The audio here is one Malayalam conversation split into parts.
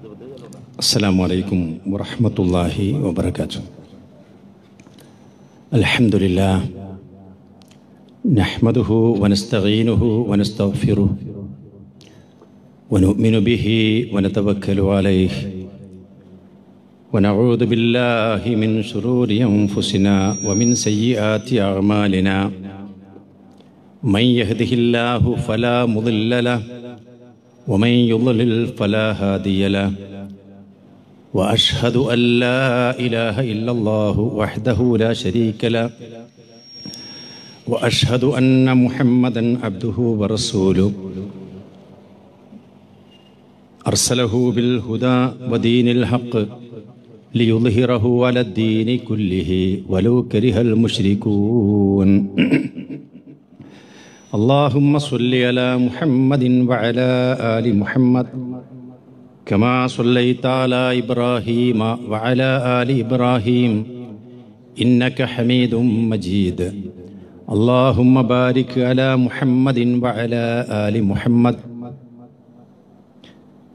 السلام عليكم ورحمة الله وبركاته. الحمد لله نحمده ونستعينه ونستغفره ونؤمن به ونتوكل عليه ونعوذ بالله من شرور أنفسنا ومن سيئات أعمالنا. من يهده الله فلا مضل له ومن يضلل فلا هادي له. وأشهد أن لا إله إلا الله وحده لا شريك له وأشهد أن محمدا عبده ورسوله أرسله بالهدى ودين الحق ليظهره على الدين كله ولو كره المشركون. اللهم صل على محمد وعلى آل محمد كما صليت على إبراهيم وعلى آل إبراهيم إنك حميد مجيد. اللهم بارك على محمد وعلى آل محمد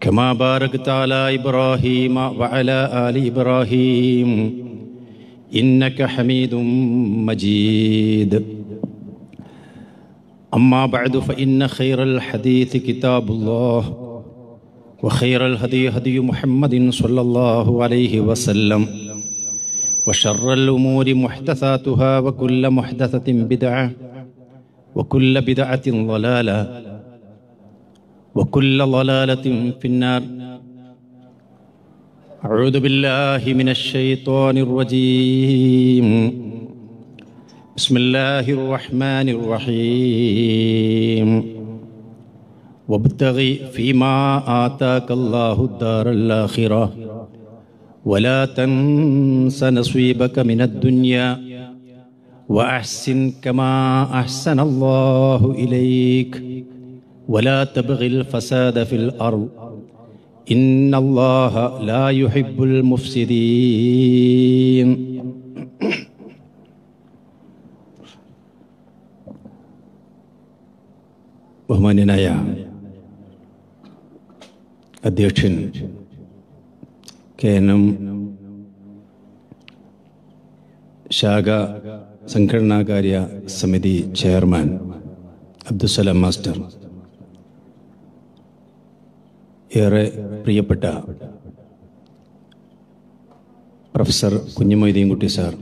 كما باركت على إبراهيم وعلى آل إبراهيم إنك حميد مجيد. أما بعد فإن خير الحديث كتاب الله وخير الهدي هدي محمد صلى الله عليه وسلم وشر الأمور محدثاتها وكل محدثة بدعة وكل بدعة ضلالة وكل ضلالة في النار. أعوذ بالله من الشيطان الرجيم. بسم الله الرحمن الرحيم. وابتغ فيما آتاك الله الدار الآخرة ولا تنس نصيبك من الدنيا وأحسن كما أحسن الله إليك ولا تبغ الفساد في الأرض إن الله لا يحب المفسدين. ബഹുമാന്യനായ അധ്യക്ഷൻ KNM ശാഖ സംഘടനാകാര്യ സമിതി ചെയർമാൻ അബ്ദുസലാം മാസ്റ്റർ, ഏറെ പ്രിയപ്പെട്ട പ്രൊഫസർ കുഞ്ഞുമൊയ്തീൻകുട്ടി സാർ,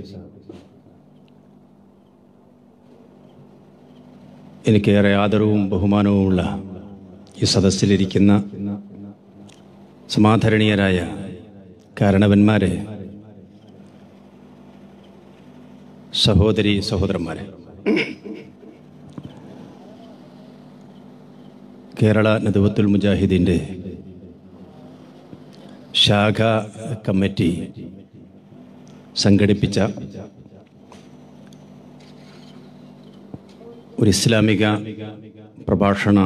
എനിക്കേറെ ആദരവും ബഹുമാനവുമുള്ള ഈ സദസ്സിലിരിക്കുന്ന സമാധരണീയരായ കാരണവന്മാരെ, സഹോദരി സഹോദരന്മാരെ, കേരള നദ്വത്തുൽ മുജാഹിദീൻ്റെ ശാഖ കമ്മിറ്റി സംഘടിപ്പിച്ച ഒരു ഇസ്ലാമിക പ്രഭാഷണ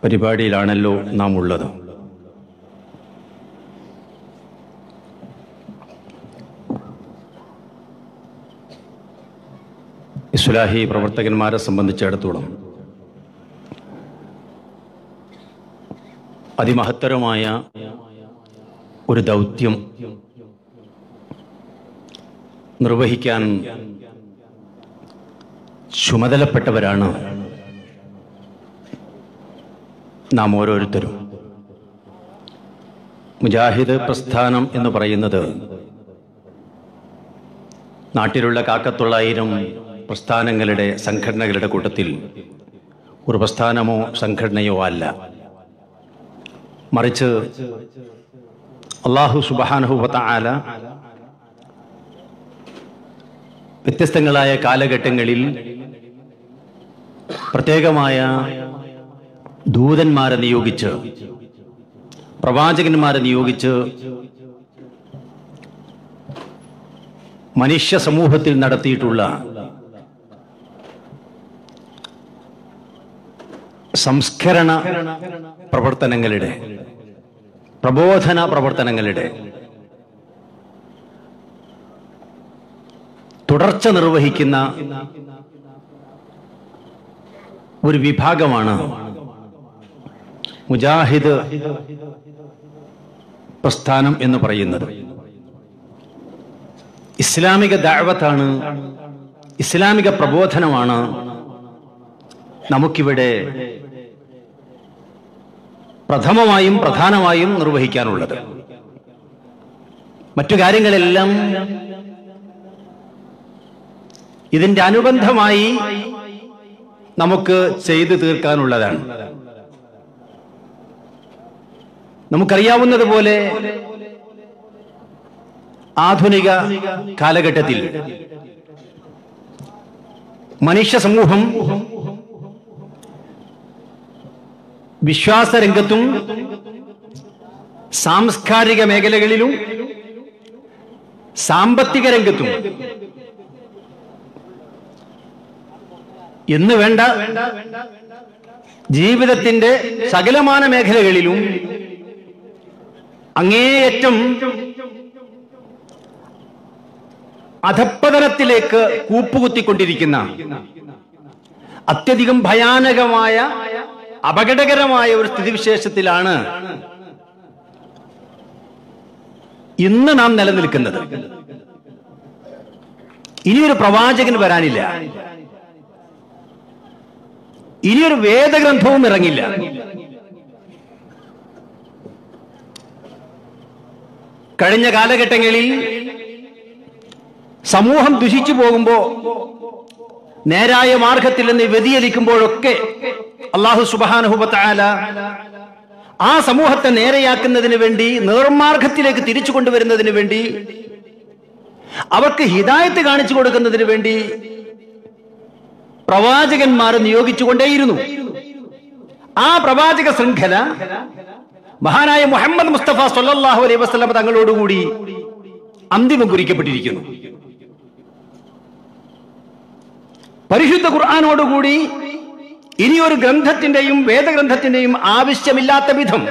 പരിപാടിയിലാണല്ലോ നാം ഉള്ളത്. ഇസ്ലാഹി പ്രവർത്തകന്മാരെ സംബന്ധിച്ചിടത്തോളം അതിമഹത്തരമായ ഒരു ദൗത്യം നിർവഹിക്കാൻ ചുമതലപ്പെട്ടവരാണ് നാം ഓരോരുത്തരും. മുജാഹിദ് പ്രസ്ഥാനം എന്ന് പറയുന്നത് നാട്ടിലുള്ള 1,000 പ്രസ്ഥാനങ്ങളുടെ സംഘടനകളുടെ കൂട്ടത്തിൽ ഒരു പ്രസ്ഥാനമോ സംഘടനയോ അല്ല. മറിച്ച് അല്ലാഹു സുബ്ഹാനഹു വ തആല വ്യത്യസ്തങ്ങളായ കാലഘട്ടങ്ങളിൽ പ്രത്യേകമായ ദൂതന്മാരെ നിയോഗിച്ച്, പ്രവാചകന്മാരെ നിയോഗിച്ച് മനുഷ്യ സമൂഹത്തിൽ നടത്തിയിട്ടുള്ള സംസ്കരണ പ്രവർത്തനങ്ങളുടെ, പ്രബോധന പ്രവർത്തനങ്ങളുടെ തുടർച്ച നിർവഹിക്കുന്ന ഒരു വിഭാഗമാണ് മുജാഹിദ് പ്രസ്ഥാനം എന്ന് പറയുന്നത്. ഇസ്ലാമിക ദഅവത്താണ്, ഇസ്ലാമിക പ്രബോധനമാണ് നമുക്കിവിടെ പ്രഥമമായും പ്രധാനമായും നിർവഹിക്കാനുള്ളത്. മറ്റു കാര്യങ്ങളെല്ലാം ഇതിന്റെ അനുബന്ധമായി നമുക്ക് ചെയ്തു തീർക്കാനുള്ളതാണ്. നമുക്കറിയാവുന്നതുപോലെ ആധുനിക കാലഘട്ടത്തിൽ മനുഷ്യ സമൂഹം വിശ്വാസരംഗത്തും സാംസ്കാരിക മേഖലകളിലും സാമ്പത്തിക രംഗത്തും എന്ന് വേണ്ട ജീവിതത്തിന്റെ സകലമാന മേഖലകളിലും അങ്ങേയറ്റം അധപ്പതനത്തിലേക്ക് കൂപ്പുകുത്തിക്കൊണ്ടിരിക്കുന്ന അത്യധികം ഭയാനകമായ അപകടകരമായ ഒരു സ്ഥിതിവിശേഷത്തിലാണ് ഇന്ന് നാം നിലനിൽക്കുന്നത്. ഇനിയൊരു പ്രവാചകൻ വരാനില്ല, ഇനിയൊരു വേദഗ്രന്ഥവും ഇറങ്ങില്ല. കഴിഞ്ഞ കാലഘട്ടങ്ങളിൽ സമൂഹം ദുഷിച്ചു പോകുമ്പോ, നേരായ മാർഗത്തിൽ നിന്ന് വ്യതിചലിക്കുമ്പോഴൊക്കെ അല്ലാഹു സുബ്ഹാനഹു വ തആല ആ സമൂഹത്തെ നേരെയാക്കുന്നതിന് വേണ്ടി, നേർമാർഗത്തിലേക്ക് തിരിച്ചു കൊണ്ടുവരുന്നതിന് വേണ്ടി, അവർക്ക് ഹിദായത്ത് കാണിച്ചു കൊടുക്കുന്നതിന് വേണ്ടി പ്രവാചകന്മാരെ നിയോഗിച്ചുകൊണ്ടേയിരുന്നു. ആ പ്രവാചക ശൃംഖല മഹാനായ മുഹമ്മദ് മുസ്തഫ സ്വല്ലല്ലാഹു അലൈഹി വസല്ലം തങ്ങളോടുകൂടി അന്തിമം കുറിക്കപ്പെട്ടിരിക്കുന്നു. പരിശുദ്ധ ഖുർആനോടുകൂടി ഇനിയൊരു ഗ്രന്ഥത്തിന്റെയും വേദഗ്രന്ഥത്തിന്റെയും ആവശ്യമില്ലാത്ത വിധം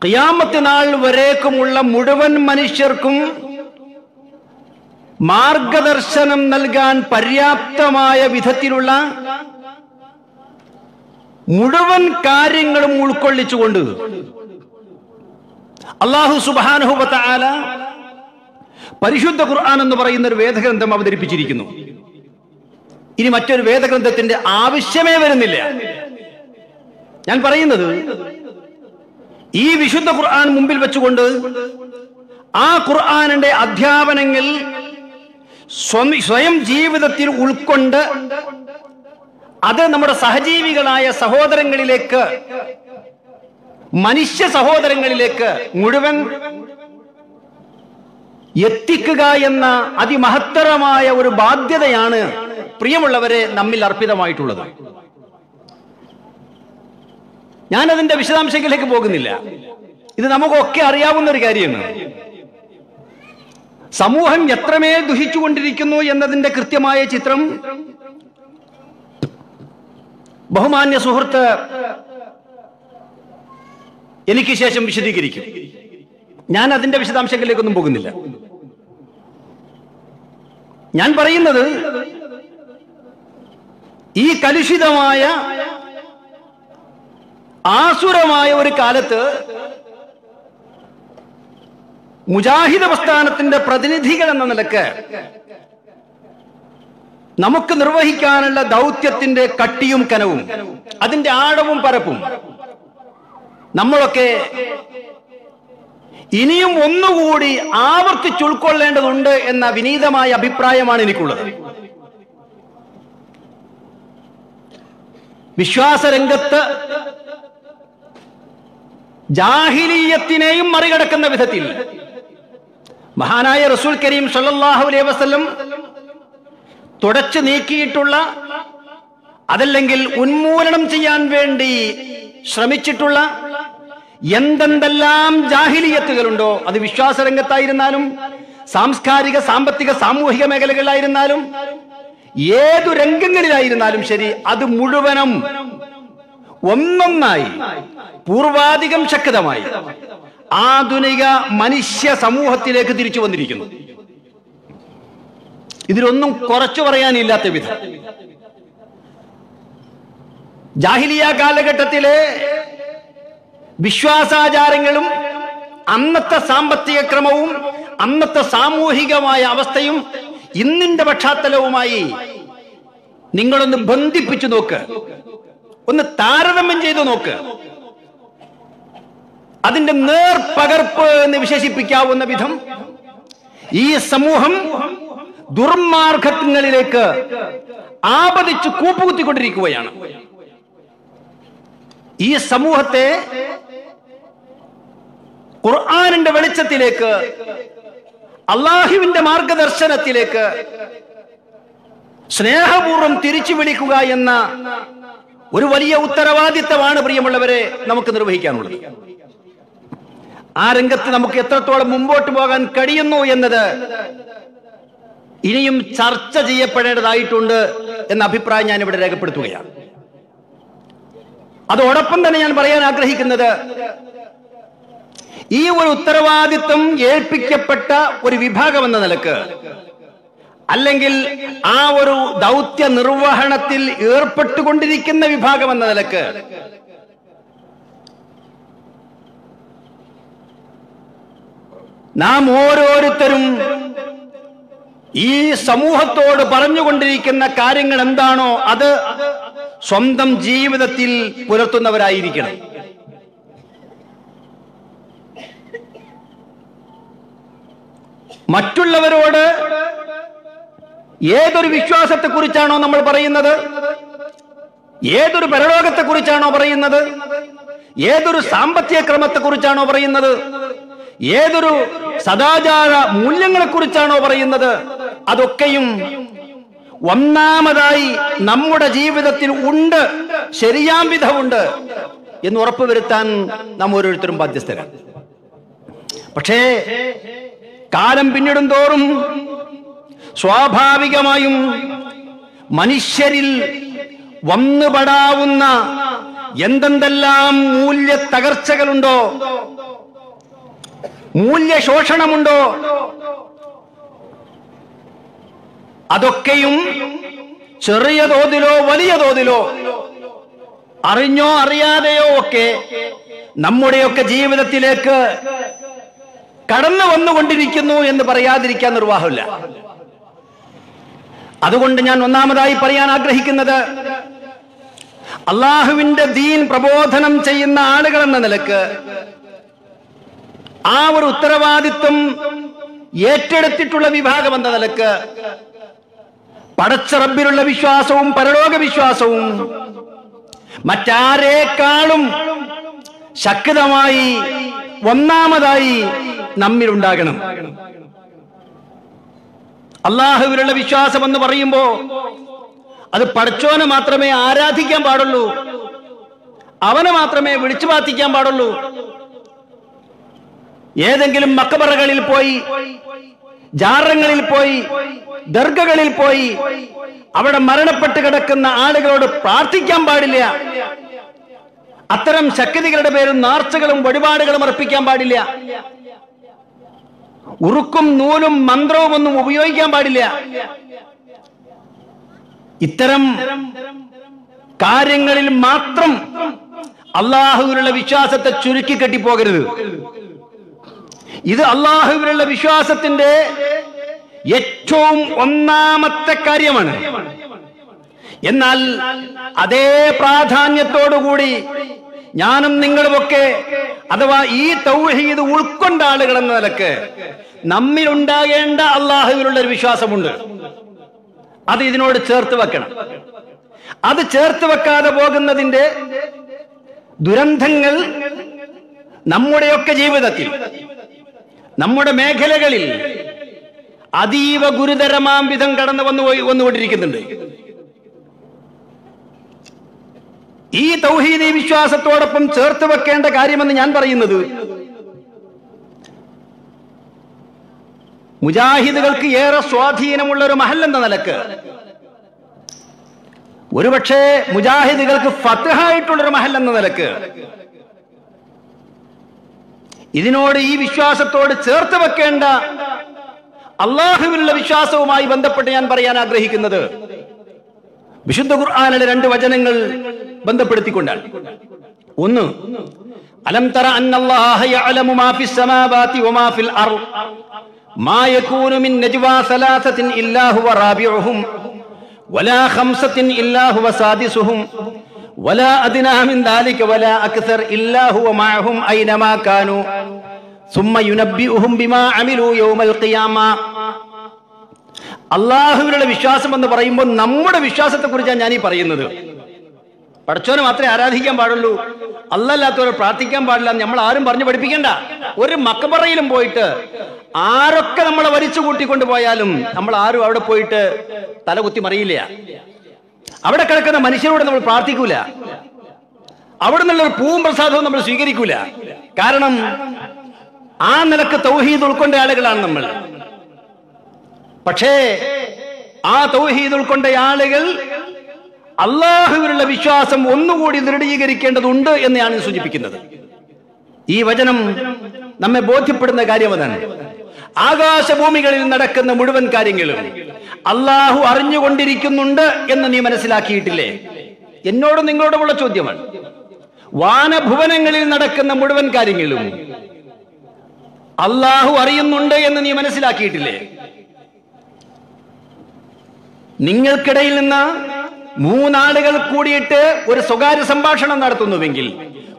ഖിയാമത്ത് നാൾ വരേക്കുമുള്ള മുഴുവൻ മനുഷ്യർക്കും മാർഗദർശനം നൽകാൻ പര്യാപ്തമായ വിധത്തിലുള്ള മുഴുവൻ കാര്യങ്ങളും ഉൾക്കൊള്ളിച്ചുകൊണ്ട് അല്ലാഹു സുബ്ഹാനഹു വ തആല പരിശുദ്ധ ഖുർആൻ എന്ന് പറയുന്ന ഒരു വേദഗ്രന്ഥം അവതരിപ്പിച്ചിരിക്കുന്നു. ഇനി മറ്റൊരു വേദഗ്രന്ഥത്തിന്റെ ആവശ്യമേ വരുന്നില്ല. ഞാൻ പറയുന്നത്, ഈ വിശുദ്ധ ഖുർആൻ മുമ്പിൽ വെച്ചുകൊണ്ട് ആ ഖുർആനിന്റെ അധ്യാപനങ്ങൾ സ്വയം ജീവിതത്തിൽ ഉൾക്കൊണ്ട് അത് നമ്മുടെ സഹജീവികളായ സഹോദരങ്ങളിലേക്ക്, മനുഷ്യ സഹോദരങ്ങളിലേക്ക് മുഴുവൻ എത്തിക്കുക എന്ന അതിമഹത്തരമായ ഒരു ബാധ്യതയാണ് പ്രിയമുള്ളവരെ നമ്മിൽ അർപ്പിതമായിട്ടുള്ളത്. ഞാനതിന്റെ വിശദാംശങ്ങളിലേക്ക് പോകുന്നില്ല. ഇത് നമുക്കൊക്കെ അറിയാവുന്ന ഒരു കാര്യമാണ്. സമൂഹം എത്രമേൽ ദുഷിച്ചുകൊണ്ടിരിക്കുന്നു എന്നതിന്റെ കൃത്യമായ ചിത്രം ബഹുമാന്യ സുഹൃത്ത് എനിക്ക് ശേഷം വിശദീകരിക്കും. ഞാൻ അതിന്റെ വിശദാംശങ്ങളിലേക്കൊന്നും പോകുന്നില്ല. ഞാൻ പറയുന്നത്, ഈ കലുഷിതമായ ആസുരമായ ഒരു കാലത്ത് മുജാഹിദ് പ്രസ്ഥാനത്തിന്റെ പ്രതിനിധികൾ എന്ന നിലക്ക് നമുക്ക് നിർവഹിക്കാനുള്ള ദൗത്യത്തിന്റെ കട്ടിയും കനവും, അതിന്റെ ആഴവും പരപ്പും നമ്മളൊക്കെ ഇനിയും ഒന്നുകൂടി ആവർത്തിച്ചുൾക്കൊള്ളേണ്ടതുണ്ട് എന്ന വിനീതമായ അഭിപ്രായമാണ് എനിക്കുള്ളത്. വിശ്വാസരംഗത്ത് ജാഹിലിയ്യത്തിനെയും മറികടക്കുന്ന വിധത്തിൽ മഹാനായ റസൂൽ കരീം സല്ലല്ലാഹു അലൈഹി വസല്ലം തുടച്ചു നീക്കിയിട്ടുള്ള, അതല്ലെങ്കിൽ ഉന്മൂലനം ചെയ്യാൻ വേണ്ടി ശ്രമിച്ചിട്ടുള്ള എന്തെന്തെല്ലാം ജാഹിലിയത്തുകളുണ്ടോ, അത് വിശ്വാസരംഗത്തായിരുന്നാലും സാംസ്കാരിക, സാമ്പത്തിക, സാമൂഹിക മേഖലകളിലായിരുന്നാലും ഏതു രംഗങ്ങളിലായിരുന്നാലും ശരി, അത് മുഴുവനും ഒന്നൊന്നായി പൂർവാധികം ശക്തമായി ആധുനിക മനുഷ്യ സമൂഹത്തിലേക്ക് തിരിച്ചു വന്നിരിക്കുന്നു. ഇതിലൊന്നും കുറച്ചു പറയാനില്ലാത്ത വിധം ജാഹിലിയ കാലഘട്ടത്തിലെ വിശ്വാസാചാരങ്ങളും അന്നത്തെ സാമ്പത്തിക ക്രമവും അന്നത്തെ സാമൂഹികമായ അവസ്ഥയും ഇന്നിന്റെ പശ്ചാത്തലവുമായി നിങ്ങളൊന്ന് ബന്ധിപ്പിച്ചു നോക്ക്, ഒന്ന് താരതമ്യം ചെയ്തു നോക്ക്. അതിന്റെ നേർപകർപ്പ് എന്ന് വിശേഷിപ്പിക്കാവുന്ന വിധം ഈ സമൂഹം ദുർമാർഗങ്ങളിലേക്ക് ആപതിച്ചു കൂപ്പുകുത്തിക്കൊണ്ടിരിക്കുകയാണ്. ഈ സമൂഹത്തെ ഖുർആനിന്റെ വെളിച്ചത്തിലേക്ക്, അള്ളാഹുവിന്റെ മാർഗദർശനത്തിലേക്ക് സ്നേഹപൂർവ്വം തിരിച്ചു വിളിക്കുക എന്ന ഒരു വലിയ ഉത്തരവാദിത്തമാണ് പ്രിയമുള്ളവരെ നമുക്ക് നിർവഹിക്കാനുള്ളത്. ആ രംഗത്ത് നമുക്ക് എത്രത്തോളം മുമ്പോട്ട് പോകാൻ കഴിയുന്നു എന്നത് ഇനിയും ചർച്ച ചെയ്യപ്പെടേണ്ടതായിട്ടുണ്ട് എന്ന അഭിപ്രായം ഞാൻ ഇവിടെ രേഖപ്പെടുത്തുകയാണ്. അതോടൊപ്പം തന്നെ ഞാൻ പറയാൻ ആഗ്രഹിക്കുന്നത്, ഈ ഒരു ഉത്തരവാദിത്വം ഏൽപ്പിക്കപ്പെട്ട ഒരു വിഭാഗം എന്ന നിലക്ക്, അല്ലെങ്കിൽ ആ ഒരു ദൗത്യ നിർവഹണത്തിൽ ഏർപ്പെട്ടുകൊണ്ടിരിക്കുന്ന വിഭാഗം എന്ന നിലക്ക് നാം ഓരോരുത്തരും ഈ സമൂഹത്തോട് പറഞ്ഞുകൊണ്ടിരിക്കുന്ന കാര്യങ്ങൾ എന്താണോ അത് സ്വന്തം ജീവിതത്തിൽ പുലർത്തുന്നവരായിരിക്കണം. മറ്റുള്ളവരോട് ഏതൊരു വിശ്വാസത്തെക്കുറിച്ചാണോ നമ്മൾ പറയുന്നത്, ഏതൊരു പരലോകത്തെക്കുറിച്ചാണോ പറയുന്നത്, ഏതൊരു സാമ്പത്തിക ക്രമത്തെക്കുറിച്ചാണോ പറയുന്നത്, ഏതൊരു സദാചാര മൂല്യങ്ങളെക്കുറിച്ചാണോ പറയുന്നത്, അതൊക്കെയും ഒന്നാമതായി നമ്മുടെ ജീവിതത്തിൽ ഉണ്ട്, ശരിയാം വിധമുണ്ട് എന്ന് ഉറപ്പുവരുത്താൻ നാം ഓരോരുത്തരും ബാധ്യസ്ഥരാണ്. പക്ഷേ കാലം പിന്നിടും തോറും സ്വാഭാവികമായും മനുഷ്യരിൽ വന്നുപെടാവുന്ന എന്തെന്തെല്ലാം മൂല്യ തകർച്ചകളുണ്ടോ, മൂല്യശോഷണമുണ്ടോ, അതൊക്കെയും ചെറിയ തോതിലോ വലിയ തോതിലോ, അറിഞ്ഞോ അറിയാതെയോ ഒക്കെ നമ്മുടെയൊക്കെ ജീവിതത്തിലേക്ക് കടന്നു വന്നുകൊണ്ടിരിക്കുന്നു എന്ന് പറയാതിരിക്കാൻ നിർവാഹമില്ല. അതുകൊണ്ട് ഞാൻ ഒന്നാമതായി പറയാൻ ആഗ്രഹിക്കുന്നത്, അള്ളാഹുവിന്റെ ദീൻ പ്രബോധനം ചെയ്യുന്ന ആളുകൾ എന്ന നിലക്ക് ആ ഒരു ഉത്തരവാദിത്വം ഏറ്റെടുത്തിട്ടുള്ള വിഭാഗം എന്ന നിലക്ക് പടച്ച റബ്ബിലുള്ള വിശ്വാസവും പരലോക വിശ്വാസവും മറ്റാരേക്കാളും ശക്തമായി ഒന്നാമതായി നമ്മിലുണ്ടാകണം. അള്ളാഹുവിലുള്ള വിശ്വാസം എന്ന് പറയുമ്പോ അത് പടച്ചോനെ മാത്രമേ ആരാധിക്കാൻ പാടുള്ളൂ, അവനെ മാത്രമേ വിളിച്ചു പ്രാർത്ഥിക്കാൻ പാടുള്ളൂ. ഏതെങ്കിലും മഖബറകളിൽ പോയി, ജാറങ്ങളിൽ പോയി, ദർഗകളിൽ പോയി അവിടെ മരണപ്പെട്ട് കിടക്കുന്ന ആളുകളോട് പ്രാർത്ഥിക്കാൻ പാടില്ല. അത്തരം ശക്തികളുടെ പേരും നേർച്ചകളും വഴിപാടുകളും അർപ്പിക്കാൻ പാടില്ല. ഉറുക്കും നൂലും മന്ത്രവും ഒന്നും ഉപയോഗിക്കാൻ പാടില്ല. ഇത്തരം കാര്യങ്ങളിൽ മാത്രം അള്ളാഹുവിലുള്ള വിശ്വാസത്തെ ചുരുക്കി കെട്ടിപ്പോകരുത്. ഇത് അള്ളാഹുവിലുള്ള വിശ്വാസത്തിന്റെ ഏറ്റവും ഒന്നാമത്തെ കാര്യമാണ്. എന്നാൽ അതേ പ്രാധാന്യത്തോടുകൂടി ഞാനും നിങ്ങളുമൊക്കെ, അഥവാ ഈ തൗഹീദ് ഉൾക്കൊണ്ട ആളുകൾ എന്ന നിലക്ക് നമ്മിലുണ്ടാകേണ്ട അള്ളാഹുവിലുള്ള ഒരു വിശ്വാസമുണ്ട്. അത് ഇതിനോട് ചേർത്ത് വെക്കണം. അത് ചേർത്ത് വെക്കാതെ പോകുന്നതിന്റെ ദുരന്തങ്ങൾ നമ്മുടെയൊക്കെ ജീവിതത്തിൽ, നമ്മുടെ മേഖലകളിൽ അതീവ ഗുരുതരമാം വിധം കടന്നു വന്നുകൊണ്ടിരിക്കുന്നുണ്ട്. ഈ തൗഹീദി വിശ്വാസത്തോടൊപ്പം ചേർത്ത് വെക്കേണ്ട കാര്യമെന്ന് ഞാൻ പറയുന്നത്, മുജാഹിദുകൾക്ക് ഏറെ സ്വാധീനമുള്ള ഒരു മഹൽ എന്ന നിലക്ക്, ഒരുപക്ഷെ മുജാഹിദുകൾക്ക് ഫത്ഹായിട്ടുള്ളൊരു മഹൽ എന്ന നിലക്ക്, ഇതിനോട്, ഈ വിശ്വാസത്തോട് ചേർത്ത് വെക്കേണ്ട അള്ളാഹുവിലുള്ള വിശ്വാസവുമായി ബന്ധപ്പെട്ട് ഞാൻ പറയാൻ ആഗ്രഹിക്കുന്നത് വിശുദ്ധ ഖുർആനിലെ 2 വചനങ്ങൾ ബന്ധപ്പെടുത്തിക്കൊണ്ടാണ്. ഒന്ന്, അലം തറ അന്നല്ലാഹ യഅലമു മാ ഫിസ് സമാവാതി വമാ ഫിൽ അർദ് മാ യകൂനു മിൻ നജ്വാ സലാസത്തിൻ ഇല്ലാ ഹുവ റാബിഉഹും വലാ ഖംസത്തിൻ ഇല്ലാ ഹുവ സാദിസുഹും വലാ അദ്നാ മിൻ ദാലിക വലാ അക്സർ ഇല്ലാ ഹുവ മഅഹും ഐനമാ കാനൂ സുമ്മ യുനബ്ബിഉഹും ബിമാ അമിലൂ യൗമൽ ഖിയാമ. അല്ലാഹുവിലുള്ള വിശ്വാസം എന്ന് പറയുമ്പോൾ നമ്മുടെ വിശ്വാസത്തെ കുറിച്ചാണ് ഞാൻ ഈ പറയുന്നത്. പടച്ചോനെ മാത്രമേ ആരാധിക്കാൻ പാടുള്ളൂ, അല്ലാത്തവരെ പ്രാർത്ഥിക്കാൻ പാടില്ല, നമ്മൾ ആരും പറഞ്ഞു പഠിപ്പിക്കണ്ട. ഒരു മക്ബറയിലും പോയിട്ട് ആരൊക്കെ നമ്മളെ വലിച്ചു കൂട്ടിക്കൊണ്ട് പോയാലും നമ്മൾ ആരും അവിടെ പോയിട്ട് തലകുത്തി മറിയില്ല. അവിടെ കിടക്കുന്ന മനുഷ്യരോട് നമ്മൾ പ്രാർത്ഥിക്കൂല, അവിടെ നിന്നുള്ളൊരു പൂവും പ്രസാദവും നമ്മൾ സ്വീകരിക്കൂല. കാരണം ആ നിലക്ക് തൗഹീദ് ഉൾക്കൊണ്ട ആളുകളാണ് നമ്മൾ. പക്ഷേ ആ തൗഹീദ് ഉൾക്കൊണ്ട ആളുകൾ അള്ളാഹുവിലുള്ള വിശ്വാസം ഒന്നുകൂടി ദൃഢീകരിക്കേണ്ടതുണ്ട് എന്നാണ് സൂചിപ്പിക്കുന്നത്. ഈ വചനം നമ്മെ ബോധ്യപ്പെടുന്ന കാര്യം അതാണ്. ആകാശഭൂമികളിൽ നടക്കുന്ന മുഴുവൻ കാര്യങ്ങളും അള്ളാഹു അറിഞ്ഞുകൊണ്ടിരിക്കുന്നുണ്ട് എന്ന് നീ മനസ്സിലാക്കിയിട്ടില്ലേ? എന്നോടും നിങ്ങളോടുമുള്ള ചോദ്യമാണ്. വാനഭുവനങ്ങളിൽ നടക്കുന്ന മുഴുവൻ കാര്യങ്ങളും അള്ളാഹു അറിയുന്നുണ്ട് എന്ന് നീ മനസ്സിലാക്കിയിട്ടില്ലേ? നിങ്ങൾക്കിടയിൽ നിന്ന് മൂന്നാളുകൾ കൂടിയിട്ട് ഒരു സ്വകാര്യ സംഭാഷണം നടത്തുന്നുവെങ്കിൽ,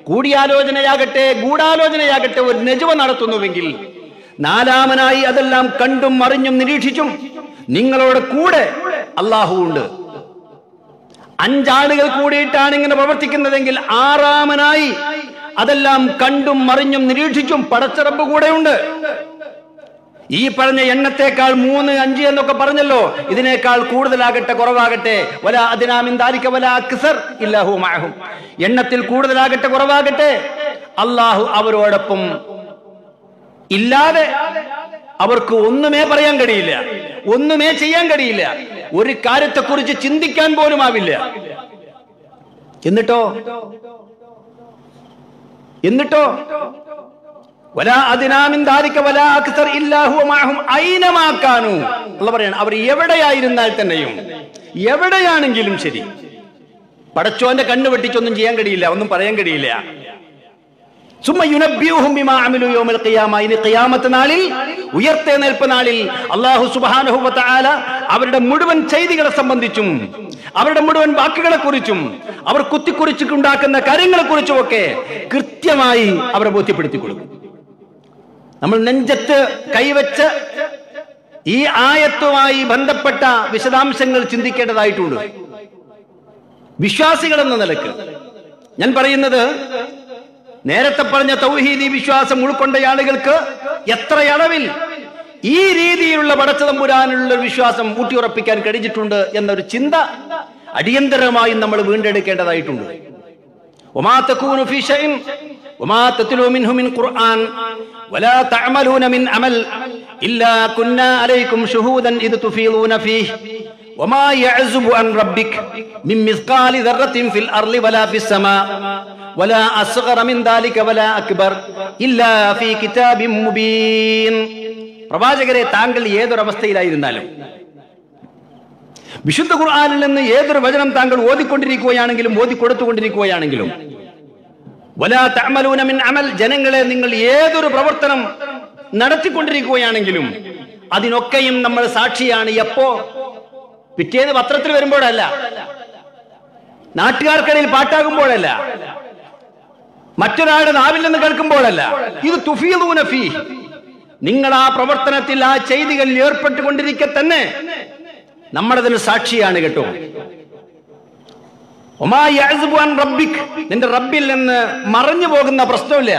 കൂടിയാലോചനയാകട്ടെ ഗൂഢാലോചനയാകട്ടെ ഒരു നെജുവ നടത്തുന്നുവെങ്കിൽ, നാലാമനായി അതെല്ലാം കണ്ടും അറിഞ്ഞും നിരീക്ഷിച്ചും നിങ്ങളോട് കൂടെ അള്ളാഹു ഉണ്ട്. അഞ്ചാളുകൾ കൂടിയിട്ടാണ് ഇങ്ങനെ പ്രവർത്തിക്കുന്നതെങ്കിൽ ആറാമനായി അതെല്ലാം കണ്ടും അറിഞ്ഞും നിരീക്ഷിച്ചും പടച്ച റബ്ബ് കൂടെയുണ്ട്. ഈ പറഞ്ഞ എണ്ണത്തേക്കാൾ 3, 5 എന്നൊക്കെ പറഞ്ഞല്ലോ, ഇതിനേക്കാൾ കൂടുതലാകട്ടെ കുറവാകട്ടെ വലാ അദ്നാ മിൻ ദാലിക വലാ അക്സർ ഇല്ലാ ഹുവ മഅഹും, എണ്ണത്തിൽ കൂടുതലാകട്ടെ കുറവാകട്ടെ അള്ളാഹു അവരോടൊപ്പം ഇല്ലാതെ അവർക്ക് ഒന്നുമേ പറയാൻ കഴിയില്ല, ഒന്നുമേ ചെയ്യാൻ കഴിയില്ല, ഒരു കാര്യത്തെക്കുറിച്ച് ചിന്തിക്കാൻ പോലും ആവില്ല. എന്നിട്ടോ വലാ അദ്നാ മിൻ ദാലിക വലാ അക്സർ ഇല്ലാ ഹുവ മഅഹും ഐനമാ കാനൂ. അല്ലാഹു പറയാണ്, അവർ എവിടെയായിരുന്നാൽ തന്നെയും എവിടെയാണെങ്കിലും ശരി പടച്ചോന്റെ കണ്ണ് വെട്ടിച്ചൊന്നും ചെയ്യാൻ കഴിയില്ല, ഒന്നും പറയാൻ കഴിയില്ല. സുമ്മ യുനബ്ബിഉഹും ബിമാ അമിലു യൗമൽ ഖിയാമ. ഇനി ഖിയാമത്ത് നാളിൽ, ഉയർത്തെഴുന്നേൽപ്പ് നാളിൽ അല്ലാഹു സുബ്ഹാനഹു വ തആല അവരുടെ മുഴുവൻ ചെയ്തികളെ സംബന്ധിച്ചും അവരുടെ മുഴുവൻ വാക്കുകളെ കുറിച്ചും അവർ കുത്തിക്കുറിച്ചുണ്ടാക്കുന്ന കാര്യങ്ങളെ കുറിച്ചുമൊക്കെ കൃത്യമായി അവരെ ബോധ്യപ്പെടുത്തി കൊടുക്കും. നമ്മൾ നെഞ്ചത്ത് കൈവച്ച് ഈ ആയത്തുമായി ബന്ധപ്പെട്ട വിശദാംശങ്ങൾ ചിന്തിക്കേണ്ടതായിട്ടുണ്ട്. വിശ്വാസികൾ എന്ന നിലക്ക് ഞാൻ പറയുന്നത്, നേരത്തെ പറഞ്ഞ തൗഹീദി വിശ്വാസം ഉൾക്കൊണ്ട ആളുകൾക്ക് എത്ര അളവിൽ ഈ രീതിയിലുള്ള പടച്ചതമ്പുരാനുള്ള വിശ്വാസം ഊട്ടിയുറപ്പിക്കാൻ കഴിഞ്ഞിട്ടുണ്ട് എന്നൊരു ചിന്ത അടിയന്തരമായി നമ്മൾ വീണ്ടെടുക്കേണ്ടതായിട്ടുണ്ട്. വമാ തകൂനു ഫീ ശൈഇൻ വമാ തത്ലൂ മിൻഹു മിൻ ഖുർആൻ വലാ തഅമലൂന മിൻ അമൽ ഇല്ലാ കുന്നാ അലൈക്കും ശുഹൂദൻ ഇദ് തുഫീദൂന ഫീഹി വമാ യഅ്സുബു അൻ റബ്ബിക മിൻ മിസ്ഖാലി ദർറത്തിൻ ഫിൽ അർളി വലാ ഫിസ് സമാ വലാ അസ്ഗറ മിൻ ദാലിക വലാ അക്ബർ ഇല്ലാ ഫീ കിതാബിൻ മുബീൻ. പ്രവാചകരെ, താങ്കൾ ഏതൊരവസ്ഥയിലായിരുന്നാലും, വിശുദ്ധ ഖുർആനിൽ നിന്ന് ഏതൊരു വചനം താങ്കൾ ഓതിക്കൊണ്ടിരിക്കുകയാണെങ്കിലും ഓതിക്കൊടുത്തുകൊണ്ടിരിക്കുകയാണെങ്കിലും, വലാ തഅമലൂന മിൻ അമൽ, ജനങ്ങളെ നിങ്ങൾ ഏതൊരു പ്രവർത്തനം നടത്തിക്കൊണ്ടിരിക്കുകയാണെങ്കിലും അതിനൊക്കെയും നമ്മൾ സാക്ഷിയാണ്. എപ്പോ? പിറ്റേന്ന് പത്രത്തിൽ വരുമ്പോഴല്ല, നാട്ടുകാർക്കിടയിൽ പാട്ടാകുമ്പോഴല്ല, മറ്റൊരാളുടെ നാവിൽ നിന്ന് കേൾക്കുമ്പോഴല്ല. ഇത് തുഫീദൂന ഫീഹി, നിങ്ങൾ ആ പ്രവർത്തനത്തിൽ ആ ചെയ്തികളിൽ ഏർപ്പെട്ടുകൊണ്ടിരിക്കെ തന്നെ നമ്മളതിന് സാക്ഷിയാണ് കേട്ടോ. വമാ യഅ്സുബു അൻ റബ്ബിക്, നിന്റെ റബ്ബിൽ നിന്ന് മറഞ്ഞു പോകുന്ന പ്രശ്നമില്ല.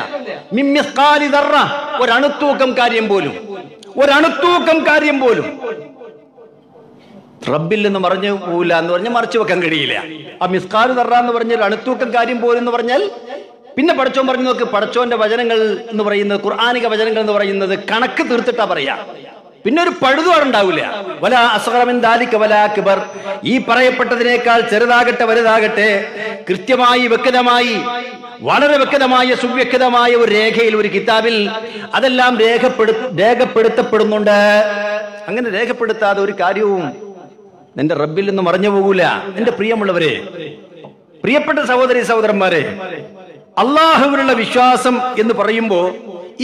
മിൻ മിസ്ഖാലി ദർറ, ഒരണുത്തൂക്കം കാര്യം പോലും, ഒരണുത്തൂക്കം കാര്യം പോലും റബ്ബിൽ നിന്ന് മറഞ്ഞു പോകില്ല എന്ന് പറഞ്ഞാൽ മറച്ചു വെക്കാൻ കഴിയില്ല. ആ മിസ്ഖാലു ദർറ എന്ന് പറഞ്ഞാൽ അണുത്തൂക്കം കാര്യം പോലും എന്ന് പറഞ്ഞാൽ, പിന്നെ പടച്ചോൻ പറഞ്ഞു നോക്ക്, പടച്ചോന്റെ വചനങ്ങൾ എന്ന് പറയുന്നത്, ഖുർആനിക വചനങ്ങൾ എന്ന് പറയുന്നത് കണക്ക് തീർത്തിട്ടാ പറയാ, പിന്നെ ഒരു പഴുതുപാട് ഉണ്ടാവില്ല. വലാ അസ്ഗറ മിൻ ദാലിക വലാ അക്ബർ, ഈ പറയപ്പെട്ടതിനേക്കാൾ ചെറുതാകട്ടെ വലുതാകട്ടെ കൃത്യമായി വ്യക്തമായി വളരെ വ്യക്തമായ സുവ്യക്തമായ ഒരു രേഖയിൽ, ഒരു കിതാബിൽ അതെല്ലാം രേഖപ്പെടുത്തപ്പെടുന്നുണ്ട്. അങ്ങനെ രേഖപ്പെടുത്താതെ ഒരു കാര്യവും നിന്റെ റബ്ബിൽ നിന്ന് മറഞ്ഞു പോകൂല. എന്റെ പ്രിയമുള്ളവരെ, പ്രിയപ്പെട്ട സഹോദരി സഹോദരന്മാരെ, അള്ളാഹുവിനുള്ള വിശ്വാസം എന്ന് പറയുമ്പോൾ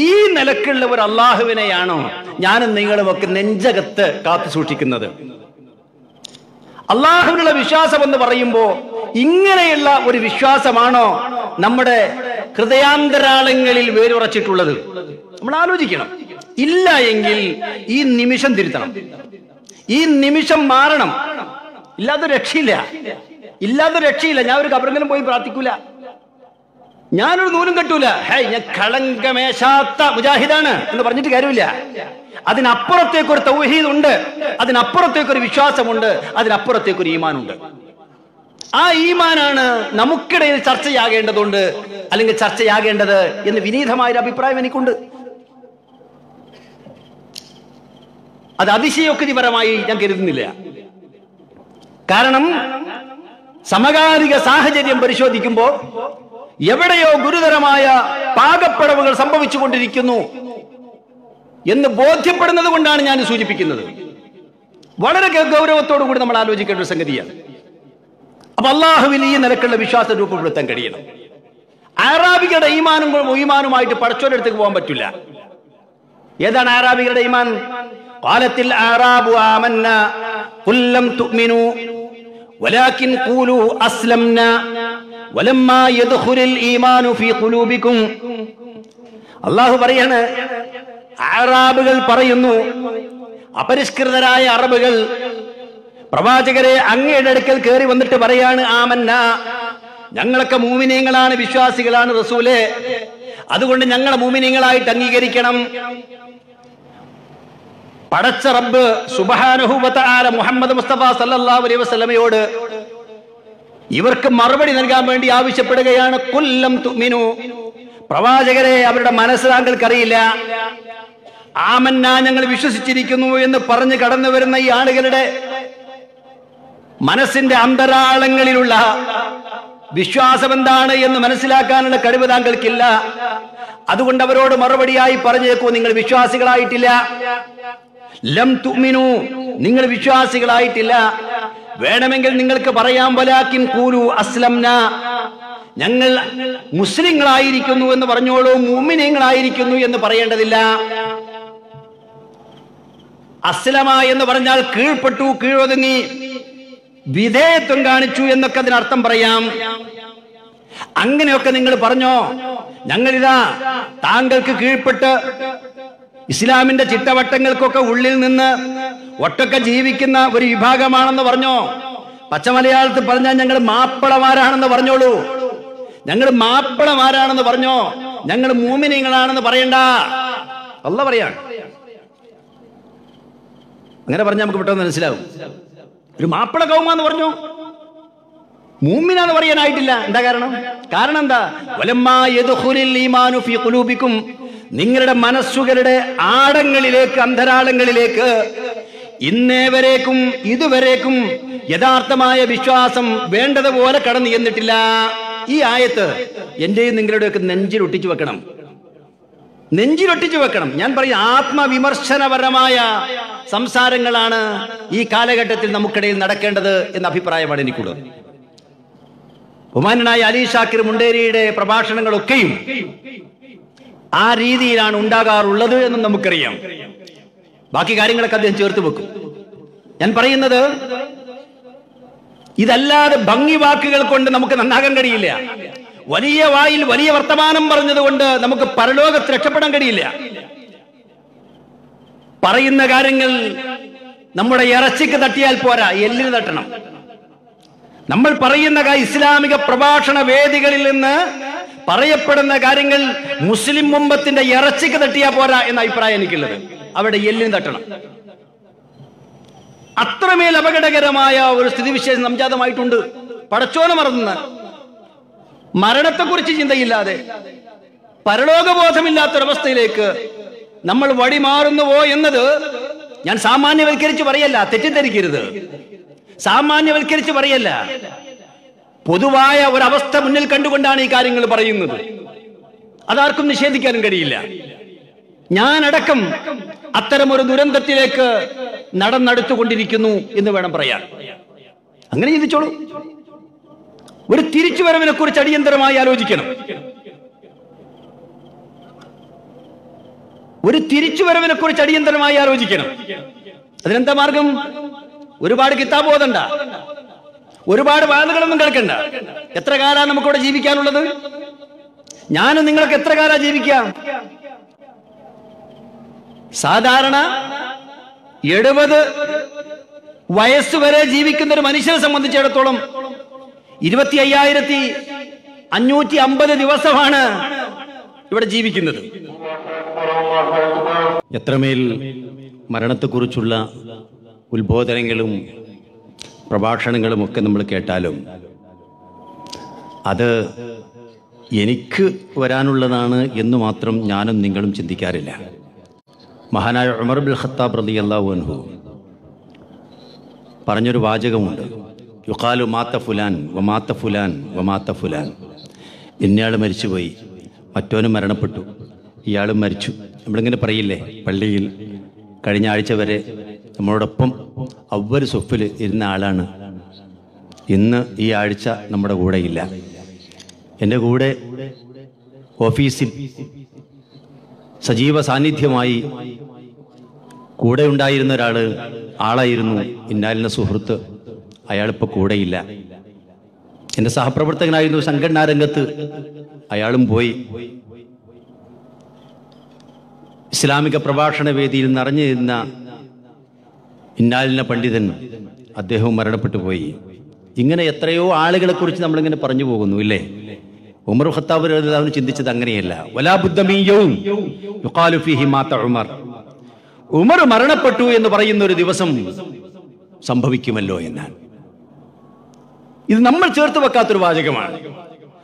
ഈ നിലക്കുള്ള ഒരു അള്ളാഹുവിനെയാണോ ഞാനും നിങ്ങളുമൊക്കെ നെഞ്ചകത്ത് കാത്തു സൂക്ഷിക്കുന്നത്? അള്ളാഹുവിനുള്ള വിശ്വാസം എന്ന് പറയുമ്പോൾ ഇങ്ങനെയുള്ള ഒരു വിശ്വാസമാണോ നമ്മുടെ ഹൃദയാന്തരാളങ്ങളിൽ വേരുറച്ചിട്ടുള്ളത്? നമ്മൾ ആലോചിക്കണം. ഇല്ല എങ്കിൽ ഈ നിമിഷം തിരുത്തണം, ഈ നിമിഷം മാറണം. ഇല്ലാതെ രക്ഷയില്ല, ഇല്ലാതെ രക്ഷയില്ല. ഞാൻ ഒരു കബറെങ്കിലും പോയി പ്രാർത്ഥിക്കൂല, ഞാനൊരു നൂലും കെട്ടൂല, ഞാൻ കളങ്കമേശാത്ത മുജാഹിദാണ് എന്ന് പറഞ്ഞിട്ട് കാര്യമില്ല. അതിനപ്പുറത്തേക്കൊരു തൗഹീദ് ഉണ്ട്, അതിനപ്പുറത്തേക്കൊരു വിശ്വാസമുണ്ട്, അതിനപ്പുറത്തേക്കൊരു ഈമാനുണ്ട്. ആ ഈമാനാണ് നമുക്കിടയിൽ ചർച്ചയാകേണ്ടതുണ്ട്, അല്ലെങ്കിൽ ചർച്ചയാകേണ്ടത് എന്ന് വിനീതമായൊരു അഭിപ്രായം എനിക്കുണ്ട്. അത് അതിശയോക്തിപരമായി ഞാൻ കരുതുന്നില്ല. കാരണം സമകാലിക സാഹചര്യം പരിശോധിക്കുമ്പോൾ എവിടെയോ ഗുരുതരമായ പാകപ്പിഴവുകൾ സംഭവിച്ചുകൊണ്ടിരിക്കുന്നു എന്ന് ബോധ്യപ്പെടുന്നത് കൊണ്ടാണ് ഞാൻ സൂചിപ്പിക്കുന്നത്. വളരെ ഗൗരവത്തോടു കൂടി നമ്മൾ ആലോചിക്കേണ്ട ഒരു സംഗതിയാണ്. അപ്പൊ അള്ളാഹുവിൽ ഈ നിലക്കുള്ള വിശ്വാസം രൂപപ്പെടുത്താൻ കഴിയണം. അറാബികളുടെ ഈമാനുമായിട്ട് പടച്ചോന്റെ അടുത്തേക്ക് പോകാൻ പറ്റില്ല. ഏതാണ് അറാബികളുടെ ഈമാൻ? ഖാലത്തിൽ അറാബു ആമന്ന ഖുൽ ലം തുഅ്മിനു വലാകിൻ ഖൂലു അസ്ലംന വലമ്മാ യദ്ഖുലുൽ ഈമാനു ഫീ ഖുലൂബികും. അല്ലാഹു പറയാണ്, അറാബുകൾ പറയുന്നു, അപരിഷ്കൃതരായ അറബുകൾ പ്രവാചകരെ അങ്ങയുടെ അടുക്കൽ കയറി വന്നിട്ട് പറയാണ്, ആമന്ന, ഞങ്ങളൊക്കെ മൂമിനീങ്ങളാണ്, വിശ്വാസികളാണ് റസൂലേ, അതുകൊണ്ട് ഞങ്ങളെ മൂമിനീങ്ങളായിട്ട് അംഗീകരിക്കണം. പടച്ച റബ്ബ് സുബ്ഹാനഹു വ തആല മുഹമ്മദ് മുസ്തഫ സല്ലല്ലാഹു അലൈഹി വസല്ലമയോട് ഇവർക്ക് മറുപടി നൽകാൻ വേണ്ടി ആവശ്യപ്പെടുകയാണ്. ഖുൽ ലം തുഅ്മിനു, പ്രവാചകരെ അവരുടെ മനസ്സ് താങ്കൾക്കറിയില്ല. ആമന്ന, ഞങ്ങൾ വിശ്വസിച്ചിരിക്കുന്നു എന്ന് പറഞ്ഞ് കടന്നു വരുന്ന ഈ ആളുകളുടെ മനസ്സിന്റെ അന്തരാളങ്ങളിലുള്ള വിശ്വാസം എന്താണ് എന്ന് മനസ്സിലാക്കാനുള്ള കഴിവ് താങ്കൾക്കില്ല. അതുകൊണ്ട് അവരോട് മറുപടിയായി പറഞ്ഞേക്കൂ, നിങ്ങൾ വിശ്വാസികളായിട്ടില്ല. ലം തുഅ്മിനു, നിങ്ങൾ വിശ്വാസികളായിട്ടില്ല. വേണമെങ്കിൽ നിങ്ങൾക്ക് പറയാം, വലാകിൻ ഖൂലു അസ്ലംന, ഞങ്ങൾ മുസ്ലിങ്ങളായിരിക്കുന്നു എന്ന് പറഞ്ഞോളൂ, മുഅ്മിനീങ്ങളായിരിക്കുന്നു എന്ന് പറയേണ്ടതില്ല. അസ്ലമ എന്ന് പറഞ്ഞാൽ കീഴ്പ്പെട്ടു, കീഴൊതുങ്ങി, വിധേയത്വം കാണിച്ചു എന്നൊക്കെ അതിനർത്ഥം പറയാം. അങ്ങനെയൊക്കെ നിങ്ങൾ പറഞ്ഞോ, ഞങ്ങളിതാ താങ്കൾക്ക് കീഴ്പ്പെട്ട് ഇസ്ലാമിന്റെ ചിട്ടവട്ടങ്ങൾക്കൊക്കെ ഉള്ളിൽ നിന്ന് ഒട്ടൊക്കെ ജീവിക്കുന്ന ഒരു വിഭാഗമാണെന്ന് പറഞ്ഞോ. പച്ചമലയാളത്തിൽ പറഞ്ഞാൽ ഞങ്ങൾ മാപ്പിളമാരാണെന്ന് പറഞ്ഞോളൂ, ഞങ്ങൾ മാപ്പിളമാരാണെന്ന് പറഞ്ഞോ, ഞങ്ങൾ മൂമിനീങ്ങളാണെന്ന് പറയണ്ട. അല്ലാഹു പറയാണ്. അങ്ങനെ പറഞ്ഞാൽ നമുക്ക് പെട്ടെന്ന് മനസ്സിലാവും. ഒരു മാപ്പിള കൗമാന്ന് പറഞ്ഞു, മൂമിനാന്ന് പറയാനായിട്ടില്ല. എന്താ കാരണം? കാരണം എന്താ? വലമ്മാ യദ്ഖുലുൽ ഈമാനു ഫീ ഖുലൂബികും, നിങ്ങളുടെ മനസ്സുകളുടെ ആഴങ്ങളിലേക്ക്, അന്തരാളങ്ങളിലേക്ക് ഇന്നേവരേക്കും ഇതുവരേക്കും യഥാർത്ഥമായ വിശ്വാസം വേണ്ടതുപോലെ കടന്നു ചെന്നിട്ടില്ല. ഈ ആയത്ത് എന്റെയും നിങ്ങളുടെയൊക്കെ നെഞ്ചിലൊട്ടിച്ചു വെക്കണം, നെഞ്ചിലൊട്ടിച്ചു വെക്കണം. ഞാൻ പറയും, ആത്മവിമർശനപരമായ സംസാരങ്ങളാണ് ഈ കാലഘട്ടത്തിൽ നമുക്കിടയിൽ നടക്കേണ്ടത് എന്ന അഭിപ്രായമാണ് എനിക്കുള്ളത്. ബഹുമാനനായ അലി ഷാക്കിർ മുണ്ടേരിയുടെ പ്രഭാഷണങ്ങളൊക്കെയും ആ രീതിയിലാണ് ഉണ്ടാകാറുള്ളത് എന്നും നമുക്കറിയാം. ബാക്കി കാര്യങ്ങളൊക്കെ അദ്ദേഹം ചേർത്ത് വെക്കും. ഞാൻ പറയുന്നത്, ഇതല്ലാതെ ഭംഗി വാക്കുകൾ കൊണ്ട് നമുക്ക് നന്നാകാൻ കഴിയില്ല. വലിയ വായിൽ വലിയ വർത്തമാനം പറഞ്ഞതുകൊണ്ട് നമുക്ക് പരലോകത്ത് രക്ഷപ്പെടാൻ കഴിയില്ല. പറയുന്ന കാര്യങ്ങൾ നമ്മുടെ ഇറച്ചിക്ക് തട്ടിയാൽ പോരാ, എല്ലിന് തട്ടണം. നമ്മൾ പറയുന്ന ഇസ്ലാമിക പ്രഭാഷണ വേദികളിൽ നിന്ന് പറയപ്പെടുന്ന കാര്യങ്ങൾ മുസ്ലിം ഉമ്മത്തിന്റെ ഇറച്ചിക്ക് തട്ടിയാൽ പോരാ എന്ന അഭിപ്രായം എനിക്കുള്ളത്. അവിടെ എല്ലിന് തട്ടണം. അത്രമേൽ അപകടകരമായ ഒരു സ്ഥിതിവിശേഷം സംജാതമായിട്ടുണ്ട്. പടച്ചോനെ മറന്ന്, മരണത്തെക്കുറിച്ച് ചിന്തയില്ലാതെ, പരലോകബോധമില്ലാത്തൊരവസ്ഥയിലേക്ക് നമ്മൾ വഴിമാറുന്നുവോ എന്നത് ഞാൻ സാമാന്യവൽക്കരിച്ച് പറയല്ല, തെറ്റിദ്ധരിക്കരുത്. സാമാന്യവൽക്കരിച്ച് പറയല്ല, പൊതുവായ ഒരവസ്ഥ മുന്നിൽ കണ്ടുകൊണ്ടാണ് ഈ കാര്യങ്ങൾ പറയുന്നത്. അതാർക്കും നിഷേധിക്കാനും കഴിയില്ല. ഞാനടക്കം അത്തരമൊരു ദുരന്തത്തിലേക്ക് നടന്നെടുത്തുകൊണ്ടിരിക്കുന്നു എന്ന് വേണം പറയാൻ. അങ്ങനെ ചിന്തിച്ചോളൂ. ഒരു തിരിച്ചുവരവിനെ കുറിച്ച് അടിയന്തരമായി ആലോചിക്കണം. ഒരു തിരിച്ചുവരവിനെ കുറിച്ച് അടിയന്തരമായി ആലോചിക്കണം. അതിനെന്താ മാർഗം? ഒരുപാട് കിതാബ് ഓതണ്ട, ഒരുപാട് വാദങ്ങളൊന്നും കേൾക്കണ്ട. എത്ര കാലമാണ് നമുക്കിവിടെ ജീവിക്കാനുള്ളത്? ഞാനും നിങ്ങൾക്ക് എത്ര കാലം ജീവിക്കാം? സാധാരണ 70 വയസ്സുവരെ ജീവിക്കുന്ന ഒരു മനുഷ്യനെ സംബന്ധിച്ചിടത്തോളം 25,550 ദിവസമാണ് ഇവിടെ ജീവിക്കുന്നത്. എത്രമേൽ മരണത്തെക്കുറിച്ചുള്ള ഉത്ബോധനങ്ങളും പ്രഭാഷണങ്ങളും ഒക്കെ നമ്മൾ കേട്ടാലും അത് എനിക്ക് വരാനുള്ളതാണ് എന്ന് മാത്രം ഞാനും നിങ്ങളും ചിന്തിക്കാറില്ല. മഹാനായ ഉമർ ഇബ്നുൽ ഖത്താബ് റളിയല്ലാഹു അൻഹു പറഞ്ഞൊരു വാചകമുണ്ട്, യുഖാലു മാത്ത ഫുലാൻ വമാത്ത ഫുലാൻ വമാത്ത ഫുലാൻ. ഇന്നയാൾ മരിച്ചുപോയി, മറ്റോനും മരണപ്പെട്ടു, ഇയാളും മരിച്ചു. നമ്മളിങ്ങനെ പറയില്ലേ? പള്ളിയിൽ കഴിഞ്ഞ ആഴ്ച വരെ നമ്മളോടൊപ്പം അവ്വൽ സൊഫിൽ ഇരുന്ന ആളാണ്, ഇന്ന് ഈ ആഴ്ച നമ്മുടെ കൂടെ ഇല്ല. എൻ്റെ കൂടെ ഓഫീസിൽ സജീവ സാന്നിധ്യമായി കൂടെ ഉണ്ടായിരുന്ന ആളായിരുന്നു ഇന്നാലിൻ്റെ സുഹൃത്ത്, അയാളിപ്പോൾ കൂടെയില്ല. എൻ്റെ സഹപ്രവർത്തകനായിരുന്നു സംഘടനാ രംഗത്ത്, അയാളും പോയി. ഇസ്ലാമിക പ്രഭാഷണ വേദിയിൽ നിറഞ്ഞിരുന്ന ഇന്നാലിന പണ്ഡിതൻ, അദ്ദേഹവും മരണപ്പെട്ടു പോയി. ഇങ്ങനെ എത്രയോ ആളുകളെ കുറിച്ച് നമ്മളിങ്ങനെ പറഞ്ഞു പോകുന്നു, ഇല്ലേ? ഉമർ ഖത്താബ് റളിയല്ലാഹു ചിന്തിച്ചത് അങ്ങനെയല്ല. വലാ ബുദ്ദ മിൻ യൗം യുഖാലു ഫീഹി മാത ഉമർ. ഉമർ മരണപ്പെട്ടു എന്ന് പറയുന്ന ഒരു ദിവസം സംഭവിക്കുമല്ലോ എന്നാണ്. ഇത് നമ്മൾ ചേർത്ത് വെക്കാത്തൊരു വാചകമാണ്.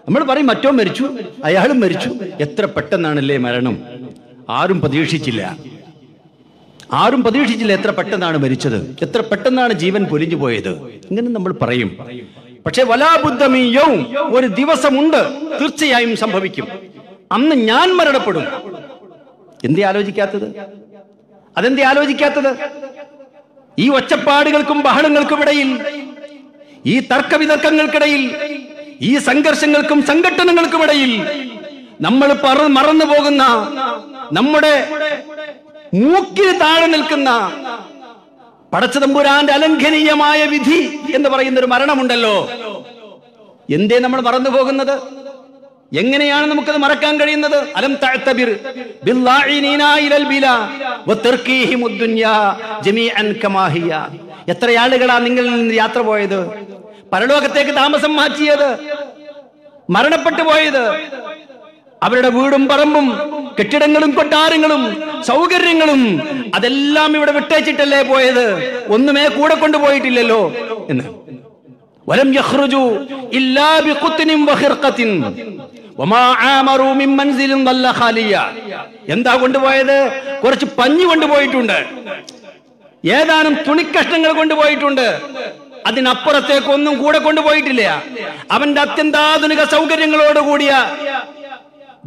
നമ്മൾ പറയും മറ്റോ മരിച്ചു, അയാളും മരിച്ചു. എത്ര പെട്ടെന്നാണല്ലേ മരണം! ആരും പ്രതീക്ഷിച്ചില്ല എത്ര പെട്ടെന്നാണ് മരിച്ചത്, എത്ര പെട്ടെന്നാണ് ജീവൻ പൊലിഞ്ഞു പോയത്, ഇങ്ങനെ നമ്മൾ പറയും. പക്ഷെ വലാ ബുദ്ദ മിൻ യൗം, ഒരു ദിവസമുണ്ട്, തീർച്ചയായും സംഭവിക്കും, അന്ന് ഞാൻ മരണപ്പെടും. എന്തേ ആലോചിക്കാത്തത്? അതെന്തേ ആലോചിക്കാത്തത്? ഈ ഒച്ചപ്പാടുകൾക്കും ബഹളങ്ങൾക്കുമിടയിൽ, ഈ തർക്കവിതർക്കങ്ങൾക്കിടയിൽ, ഈ സംഘർഷങ്ങൾക്കും സംഘട്ടനങ്ങൾക്കുമിടയിൽ നമ്മൾ മറന്നു പോകുന്ന, നമ്മുടെ മൂക്കിന് താഴെ നിൽക്കുന്ന പടച്ചതമ്പുരാന്റെ അലംഘനീയമായ വിധി എന്ന് പറയുന്ന ഒരു മരണമുണ്ടല്ലോ. എന്തേ നമ്മൾ മറന്നു പോകുന്നത്? എങ്ങനെയാണ് നമുക്കത് മറക്കാൻ കഴിയുന്നത്? അലം തഅ്തബിർ ബില്ലാഇനീന ഇലൽ ബിലാ വതർകീഹിമുദ് ദുനിയാ ജമീഅൻ കമാ ഹിയ. എത്ര ആളുകളാ നിങ്ങളിൽ നിന്ന് യാത്ര പോയത്, പരലോകത്തേക്ക് താമസം മാറ്റിയത്, മരണപ്പെട്ടു പോയത്? അവരുടെ വീടും പറമ്പും കെട്ടിടങ്ങളും കൊട്ടാരങ്ങളും സൗകര്യങ്ങളും അതെല്ലാം ഇവിടെ വിട്ടേച്ചിട്ടല്ലേ പോയത്, ഒന്നുമേ കൂടെ കൊണ്ടുപോയിട്ടില്ലല്ലോ എന്ന്. വലം യഖ്റുജു ഇല്ലാ ബിഖുത്നിൻ വഖിർഖത്തിൻ വമാ ആമറു മിൻ മൻസിലിൻ ദല്ല ഖാലിയ. എന്താ കൊണ്ടുപോയത്? കുറച്ച് പഞ്ഞി കൊണ്ടുപോയിട്ടുണ്ട്, ഏതാനും തുണിക്കഷ്ണങ്ങൾ കൊണ്ടുപോയിട്ടുണ്ട്, അതിനപ്പുറത്തേക്ക് ഒന്നും കൂടെ കൊണ്ടുപോയിട്ടില്ല. അവന്റെ അത്യന്താധുനിക സൗകര്യങ്ങളോട് കൂടിയ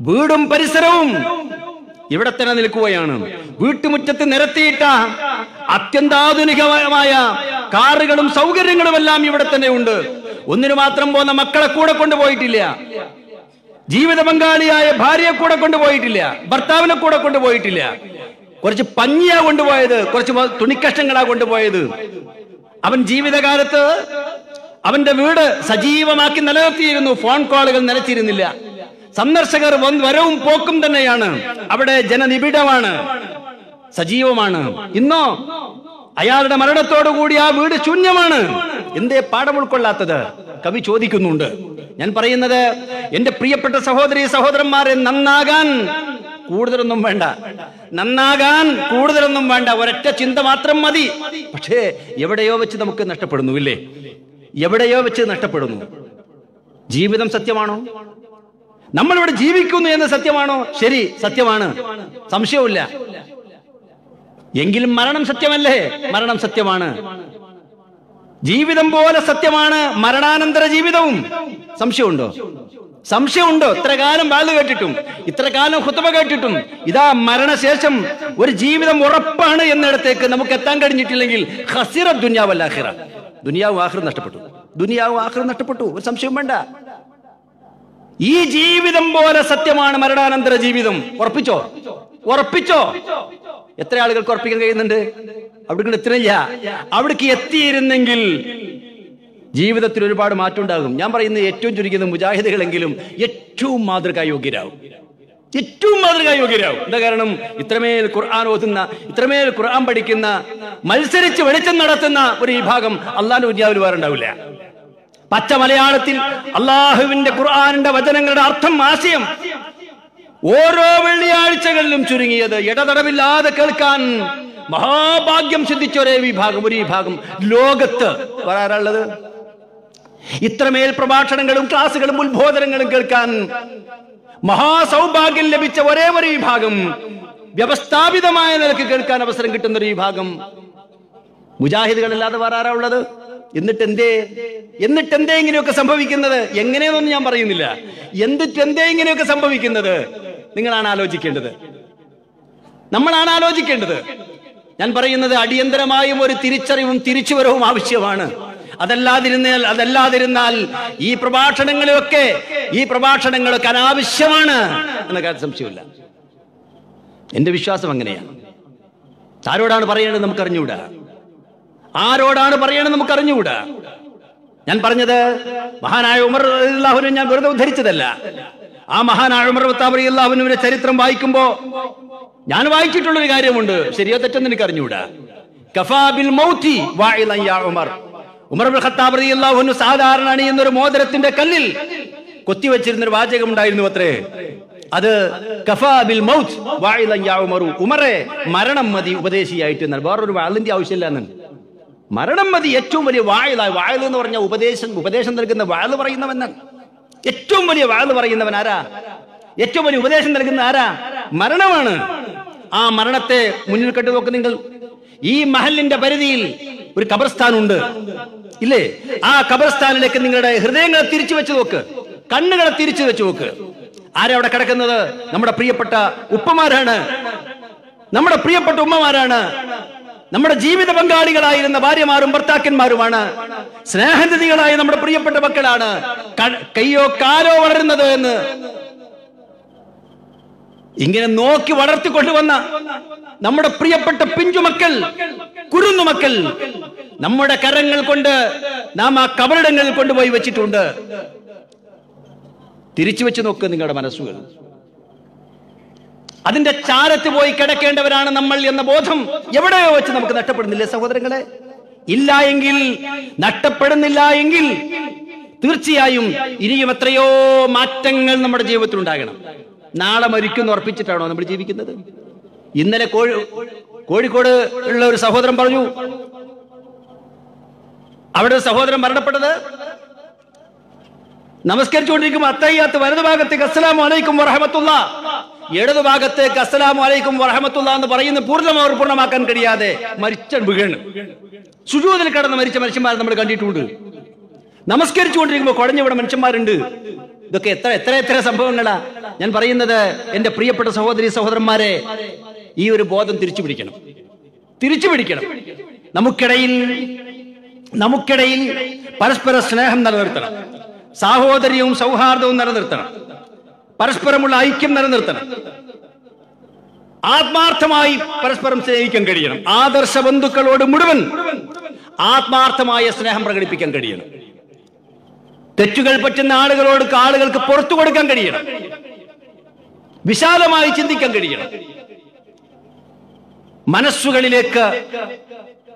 വീടും പരിസരവും ഇവിടെ തന്നെ നിൽക്കുകയാണ്. വീട്ടുമുറ്റത്ത് നിരത്തിയിട്ട അത്യന്താധുനികമായ കാറുകളും സൗകര്യങ്ങളും എല്ലാം ഇവിടെ തന്നെ ഉണ്ട്. ഒന്നിനു മാത്രം പോകുന്ന മക്കളെ കൂടെ കൊണ്ടുപോയിട്ടില്ല, ജീവിത പങ്കാളിയായ ഭാര്യയെ കൂടെ കൊണ്ടുപോയിട്ടില്ല, ഭർത്താവിനെ കൂടെ കൊണ്ടുപോയിട്ടില്ല. കുറച്ച് പഞ്ഞിയാ കൊണ്ടുപോയത്, കുറച്ച് തുണിക്കഷ്ണങ്ങളാ കൊണ്ടുപോയത്. അവൻ ജീവിതകാലത്ത് അവന്റെ വീട് സജീവമാക്കി നിലനിർത്തിയിരുന്നു, ഫോൺ കോളുകൾ നിലച്ചിരുന്നില്ല. സന്ദർശകർ വരവും പോക്കും തന്നെയാണ്, അവിടെ ജനനിബിഡമാണ്, സജീവമാണ്. ഇന്നോ അയാളുടെ മരണത്തോടുകൂടി ആ വീട് ശൂന്യമാണ്. എന്തേ പാഠം ഉൾക്കൊള്ളാത്തത്? കവി ചോദിക്കുന്നുണ്ട്. ഞാൻ പറയുന്നത്, എന്റെ പ്രിയപ്പെട്ട സഹോദരി സഹോദരന്മാരെ, നന്നാകാൻ കൂടുതലൊന്നും വേണ്ട, ഒരൊറ്റ ചിന്ത മാത്രം മതി. പക്ഷേ എവിടെയോ വെച്ച് നമുക്ക് നഷ്ടപ്പെടുന്നു, ഇല്ലേ? എവിടെയോ വെച്ച് നഷ്ടപ്പെടുന്നു. ജീവിതം സത്യമാണോ? നമ്മളിവിടെ ജീവിക്കുന്നു എന്ന് സത്യമാണോ? ശരി, സത്യമാണ്, സംശയമില്ല. എങ്കിലും മരണം സത്യമല്ലേ? മരണം സത്യമാണ്. ജീവിതം പോലെ സത്യമാണ് മരണാനന്തര ജീവിതവും. സംശയമുണ്ടോ? സംശയമുണ്ടോ? ഇത്ര കാലം വാല് കേട്ടിട്ടും, ഇത്ര കാലം ഖുതുബ കേട്ടിട്ടും, ഇതാ മരണശേഷം ഒരു ജീവിതം ഉറപ്പാണ് എന്നിടത്തേക്ക് നമുക്ക് എത്താൻ കഴിഞ്ഞിട്ടില്ലെങ്കിൽ ഖസിറ ദുനിയാ വൽ ആഖിറ. ദുനിയാവും ആഖിറവും നഷ്ടപ്പെട്ടു, ദുനിയാവും ആഖിറവും നഷ്ടപ്പെട്ടു, ഒരു സംശയം വേണ്ട. ഈ ജീവിതം പോലെ സത്യമാണ് മരണാനന്തര ജീവിതം. ഉറപ്പിച്ചോ? ഉറപ്പിച്ചോ? എത്ര ആളുകൾക്ക് ഉറപ്പിക്കാൻ കഴിയുന്നുണ്ട്? അവിടേക്ക് എത്തുന്നില്ല. അവിടേക്ക് എത്തിയിരുന്നെങ്കിൽ ജീവിതത്തിൽ ഒരുപാട് മാറ്റം ഉണ്ടാകും. ഞാൻ പറയുന്നത് ഏറ്റവും ചുരുങ്ങിയത് മുജാഹിദുകളെങ്കിലും ഏറ്റവും മാതൃകായോഗ്യരാകും. ഏറ്റവും മാതൃകായോഗ്യരാകും. എന്താ കാരണം? ഇത്രമേൽ ഖുർആൻ ഓതുന്ന, ഇത്രമേൽ ഖുർആൻ പഠിക്കുന്ന, മത്സരിച്ച് വെളിച്ചം നടത്തുന്ന ഒരു വിഭാഗം അള്ളാഹുവിന്റെ ദുനിയാവിൽ വേറെ ഉണ്ടാവില്ല. പച്ച മലയാളത്തിൽ അള്ളാഹുവിന്റെ ഖുർആനിന്റെ വചനങ്ങളുടെ അർത്ഥം, ആശയം ഓരോ വെള്ളിയാഴ്ചകളിലും ചുരുങ്ങിയത് ഇടതടവില്ലാതെ കേൾക്കാൻ മഹാഭാഗ്യം സിദ്ധിച്ച ഒരു വിഭാഗം ലോകത്ത് വരാറുള്ളത്. ഇത്രമേൽ പ്രഭാഷണങ്ങളും ക്ലാസുകളും ഉത്ബോധനങ്ങളും കേൾക്കാൻ മഹാസൗഭാഗ്യം ലഭിച്ച ഒരേ ഒരു വിഭാഗം, വ്യവസ്ഥാപിതമായ നിലക്ക് കേൾക്കാൻ അവസരം കിട്ടുന്ന ഒരു വിഭാഗം മുജാഹിദുകളല്ലാതെ വേറെ ആരാ ഉള്ളത്? എന്നിട്ട് എന്തേ ഇങ്ങനെയൊക്കെ സംഭവിക്കുന്നത്? എങ്ങനെയെന്നൊന്നും ഞാൻ പറയുന്നില്ല. എന്തേ ഇങ്ങനെയൊക്കെ സംഭവിക്കുന്നത്? നിങ്ങളാണ് ആലോചിക്കേണ്ടത്, നമ്മളാണ് ആലോചിക്കേണ്ടത്. ഞാൻ പറയുന്നത് അടിയന്തരമായും ഒരു തിരിച്ചറിവും തിരിച്ചുവരവും ആവശ്യമാണ്. അതല്ലാതിരുന്നാൽ ഈ പ്രഭാഷണങ്ങളൊക്കെ അനാവശ്യമാണ് എന്ന കാര്യം സംശയമില്ല. എന്റെ വിശ്വാസം അങ്ങനെയാണ്. ആരോടാണ് പറയേണ്ടത് നമുക്കറിഞ്ഞുകൂടാ. ഞാൻ പറഞ്ഞത് മഹാനായ ഉമർ റളിയല്ലാഹുവിനെ ഞാൻ വെറുതെ ഉദ്ധരിച്ചതല്ല. ആ മഹാനായ ഉമർ റളിയല്ലാഹുവിന്റെ ചരിത്രം വായിക്കുമ്പോ ഞാൻ വായിച്ചിട്ടുള്ളൊരു കാര്യമുണ്ട്. ശരിയോ തെറ്റെന്ന് എനിക്ക് അറിഞ്ഞുകൂടാ. കഫാ ബിൽ മൗതി വാഇലൻ യാ ഉമർ. ഉമർ ഇബ്നുൽ ഖത്താബ് റളിയല്ലാഹു അൻഹു സാധാരണ അണിയുന്നൊരു മോതിരത്തിന്റെ കല്ലിൽ കൊത്തിവെച്ചിരുന്നൊരു വാചകം ഉണ്ടായിരുന്നു അത്രേ. അത് കഫാ ബിൽ മൗത് വാഇലൻ യാ ഉമർ. ഉമറെ, മരണം മതി ഉപദേശിയായിട്ട് എന്നാണ്. വേറൊരു വാളിന്റെ ആവശ്യമില്ല എന്നാണ്. മരണം മതി. ഏറ്റവും വലിയ വായിലായി. വായിൽ എന്ന് പറഞ്ഞ ഉപദേശം നൽകുന്ന വാള് പറയുന്നവനാണ്. ഏറ്റവും വലിയ വാള് പറയുന്നവൻ ആരാ? ഏറ്റവും വലിയ ഉപദേശം നൽകുന്ന ആരാ? മരണമാണ്. ആ മരണത്തെ മുന്നിൽ കണ്ടു നോക്ക് നിങ്ങൾ. ഈ മഹലിന്റെ പരിധിയിൽ ഒരു ഖബർസ്ഥാനുണ്ട്, ഇല്ലേ? ആ ഖബർസ്ഥാനിലേക്ക് നിങ്ങളുടെ ഹൃദയങ്ങളെ തിരിച്ചു വെച്ച് നോക്ക്, കണ്ണുകളെ തിരിച്ചു വെച്ച് നോക്ക്. ആരാ അവിടെ കിടക്കുന്നത്? നമ്മുടെ പ്രിയപ്പെട്ട ഉപ്പമാരാണ്, നമ്മുടെ പ്രിയപ്പെട്ട ഉമ്മമാരാണ്, നമ്മുടെ ജീവിത പങ്കാളികളായിരുന്ന ഭാര്യമാരും ഭർത്താക്കന്മാരുമാണ്, സ്നേഹനിധികളായ നമ്മുടെ പ്രിയപ്പെട്ട മക്കളാണ്. കയ്യോ കാലോ വളരുന്നത് എന്ന് ഇങ്ങനെ നോക്കി വളർത്തിക്കൊണ്ടുവന്ന നമ്മുടെ പ്രിയപ്പെട്ട പിഞ്ചുമക്കൾ, കുരുന്നുമക്കൾ നമ്മുടെ കരങ്ങൾ കൊണ്ട് നാം ആ കബറിടങ്ങളിൽ കൊണ്ടുപോയി വെച്ചിട്ടുണ്ട്. തിരിച്ചു വെച്ച് നോക്ക് നിങ്ങളുടെ മനസ്സുകൾ. അതിന്റെ ചാരത്ത് പോയി കിടക്കേണ്ടവരാണ് നമ്മൾ എന്ന ബോധം എവിടെയോ വെച്ച് നമുക്ക് നഷ്ടപ്പെടുന്നില്ലേ സഹോദരങ്ങളെ? നഷ്ടപ്പെടുന്നില്ല എങ്കിൽ തീർച്ചയായും ഇനിയും എത്രയോ മാറ്റങ്ങൾ നമ്മുടെ ജീവിതത്തിൽ ഉണ്ടാകണം. നാളെ മരിക്കുന്നു ഉറപ്പിച്ചിട്ടാണോ നമ്മൾ ജീവിക്കുന്നത്? ഇന്നലെ കോഴിക്കോട് ഉള്ള ഒരു സഹോദരൻ പറഞ്ഞു, അവിടെ ഒരു സഹോദരൻ മരണപ്പെട്ടത് നമസ്കരിച്ചുകൊണ്ടിരിക്കുമ്പോൾ അത്തഹിയ്യാത്ത് വലതുഭാഗത്തേക്ക് അസ്സലാമു അലൈക്കും വറഹ്മത്തുള്ളാഹ്, ഇടതുഭാഗത്തേക്ക് അസ്സലാമു അലൈക്കും വറഹ്മത്തുള്ളാഹ് എന്ന് പറയുന്ന പൂർണ്ണമാക്കാൻ കഴിയാതെ മരിച്ച വീഴാണ്. സുജൂദിൽ കിടന്ന് മരിച്ച മനുഷ്യന്മാരെ നമ്മൾ കണ്ടിട്ടുണ്ട്. നമസ്കരിച്ചുകൊണ്ടിരിക്കുമ്പോൾ കുഴഞ്ഞവിടെ മനുഷ്യന്മാരുണ്ട്. ഇതൊക്കെ എത്ര സംഭവങ്ങളാ. ഞാൻ പറയുന്നത് എന്റെ പ്രിയപ്പെട്ട സഹോദരി സഹോദരന്മാരെ, ഈ ഒരു ബോധം തിരിച്ചു പിടിക്കണം. നമുക്കിടയിൽ പരസ്പര സ്നേഹം നിലനിർത്തണം, സാഹോദര്യവും സൗഹാർദ്ദവും നിലനിർത്തണം, പരസ്പരമുള്ള ഐക്യം നിലനിർത്തണം, ആത്മാർത്ഥമായി പരസ്പരം സ്നേഹിക്കാൻ കഴിയണം, ആദർശ ബന്ധുക്കളോട് മുഴുവൻ ആത്മാർത്ഥമായ സ്നേഹം പ്രകടിപ്പിക്കാൻ കഴിയണം, തെറ്റുകൾ പറ്റുന്ന ആളുകൾക്ക് പുറത്തു കൊടുക്കാൻ കഴിയണം, വിശാലമായി ചിന്തിക്കാൻ കഴിയണം, മനസ്സുകളിലേക്ക്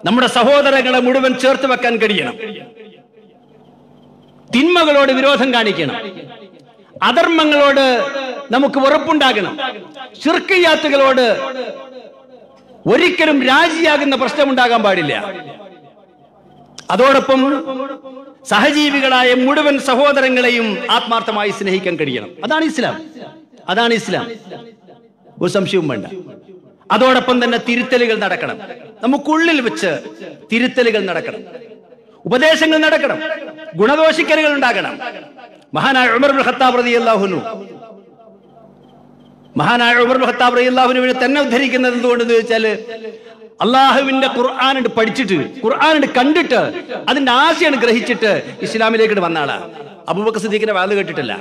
നമ്മുടെ സഹോദരങ്ങളെ മുഴുവൻ ചേർത്ത് വെക്കാൻ കഴിയണം, തിന്മകളോട് വിരോധം കാണിക്കണം, അധർമ്മങ്ങളോട് നമുക്ക് വെറുപ്പുണ്ടാകണം, ശിർക്കിയാത്തുകളോട് ഒരിക്കലും രാജിയാകുന്ന പ്രശ്നമുണ്ടാകാൻ പാടില്ല. അതോടൊപ്പം സഹജീവികളായ മുഴുവൻ സഹോദരങ്ങളെയും ആത്മാർത്ഥമായി സ്നേഹിക്കാൻ കഴിയണം. അതാണ് ഇസ്ലാം. ഒരു സംശയവും വേണ്ട. അതോടൊപ്പം തന്നെ തിരുത്തലുകൾ നടക്കണം. നമുക്കുള്ളിൽ വെച്ച് തിരുത്തലുകൾ നടക്കണം, ഉപദേശങ്ങൾ നടക്കണം, ഗുണദോഷിക്കലുകൾ ഉണ്ടാകണം. മഹാനായ ഉമർ ഇബ്നുൽ ഖത്താബ് റളിയല്ലാഹുവിനെ തന്നെ ഉദ്ധരിക്കുന്നത് എന്തുകൊണ്ടെന്ന് ചോദിച്ചാല്, അള്ളാഹുവിന്റെ ഖുർആൻ പഠിച്ചിട്ട്, ഖുർആൻ കണ്ടിട്ട്, അതിന്റെ ആശയം ഗ്രഹിച്ചിട്ട് ഇസ്ലാമിലേക്ക് വന്ന ആളാ. അബൂബക്കർ സിദ്ദീഖിന്റെ വാദം കേട്ടിട്ടില്ല.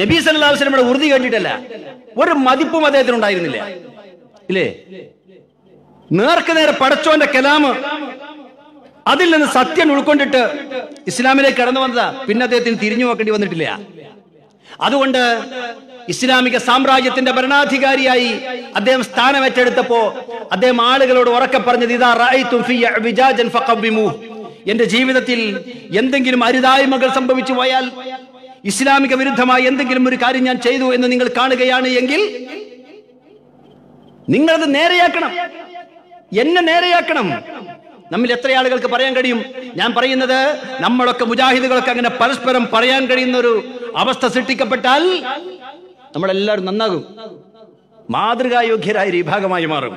നബി സല്ലല്ലാഹു അലൈഹി വസല്ലമയുടെ ഉറുദി കേട്ടിട്ടല്ല, ഒരു മതിപ്പും അദ്ദേഹത്തിന് ഉണ്ടായിരുന്നില്ല. ഇല്ലേ? നേർക്ക് നേരെ പടച്ചോന്റെ കലാമ്, അതിൽ നിന്ന് സത്യം ഉൾക്കൊണ്ടിട്ട് ഇസ്ലാമിലേക്ക് കടന്നു വന്നതാ. പിന്നെ അദ്ദേഹത്തിന് തിരിഞ്ഞു നോക്കേണ്ടി വന്നിട്ടില്ല. അതുകൊണ്ട് ഇസ്ലാമിക സാമ്രാജ്യത്തിന്റെ ഭരണാധികാരിയായി അദ്ദേഹം സ്ഥാനമേറ്റെടുത്തപ്പോ അദ്ദേഹം ആളുകളോട് ഉറക്കെ പറഞ്ഞത്, ഇദാ റഅയ്തും ഫീ വിജാജൻ ഫഖവ്വിമൂ, എന്റെ ജീവിതത്തിൽ എന്തെങ്കിലും അരുതായ്മകൾ സംഭവിച്ചു പോയാൽ, ഇസ്ലാമിക വിരുദ്ധമായ എന്തെങ്കിലും ഒരു കാര്യം ഞാൻ ചെയ്തു എന്ന് നിങ്ങൾ കാണുകയാണ് എങ്കിൽ നിങ്ങളത് നേരെയാക്കണം, എന്നെ നേരെയാക്കണം. നമ്മിൽ എത്ര ആളുകൾക്ക് പറയാൻ കഴിയും? ഞാൻ പറയുന്നത് നമ്മളൊക്കെ മുജാഹിദുകളൊക്കെ അങ്ങനെ പരസ്പരം പറയാൻ കഴിയുന്ന ഒരു അവസ്ഥ സൃഷ്ടിക്കപ്പെട്ടാൽ നമ്മളെല്ലാവരും നന്നാകും, മാതൃകായോഗ്യരായ വിഭാഗമായി മാറും.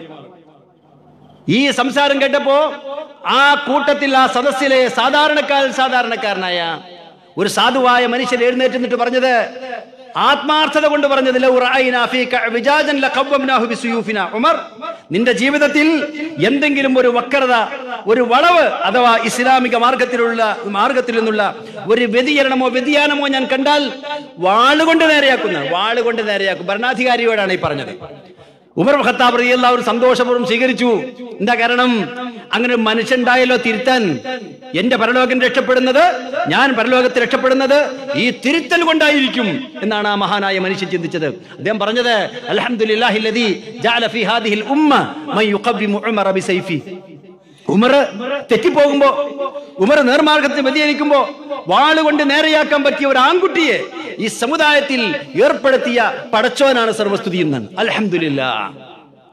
ഈ സംസാരം കേട്ടപ്പോ ആ കൂട്ടത്തിൽ, ആ സദസ്സിലെ സാധാരണക്കാരനായ ഒരു സാധുവായ മനുഷ്യൻ എഴുന്നേറ്റ് നിന്നിട്ട് പറഞ്ഞത്, ആത്മാർത്ഥത കൊണ്ട് പറഞ്ഞത്, ഉമർ, നിന്റെ ജീവിതത്തിൽ എന്തെങ്കിലും ഒരു വക്രത, ഒരു വളവ് അഥവാ ഇസ്ലാമിക മാർഗത്തിൽ നിന്നുള്ള ഒരു വ്യതിയാനമോ ഞാൻ കണ്ടാൽ വാളുകൊണ്ട് നേരെയാക്കും. ഭരണാധികാരിയോടാണ് ഈ പറഞ്ഞത്. ഉമർ ഖത്താബ് റളിയല്ലാഹു അൻഹു സന്തോഷപൂർവ്വം സ്വീകരിച്ചു. എന്താ കാരണം? അങ്ങനെ ഒരു മനുഷ്യണ്ടായല്ലോ തിരുത്താൻ. എന്റെ പരലോകം രക്ഷപ്പെടുന്നത്, ഞാൻ പരലോകത്തിൽ രക്ഷപ്പെടുന്നത് ഈ തിരുത്തൽ കൊണ്ടായിരിക്കും എന്നാണ് ആ മഹാനായ മനുഷ്യൻ ചിന്തിച്ചത്. അദ്ദേഹം പറഞ്ഞത്, അൽഹംദുലില്ലാഹില്ലദീ ജഅല ഫീ ഹാദിഹിൽ ഉമ്മ മൻ യുഖവ്വിമു ഉമറ ബിസൈഫി. ഉമർ തെറ്റിപ്പോകുമ്പോ, ഉമർ നേർമാർഗത്തിൽ വ്യതിചലിക്കുമ്പോ വാളുകൊണ്ട് നേരെയാക്കാൻ പറ്റിയ ഒരു ആൺകുട്ടിയെ ഈ സമുദായത്തിൽ ഏർപ്പെടുത്തിയ പടച്ചോനാണ് സർവസ്തുതി എന്നാണ്. അൽഹംദുലില്ലാഹ്.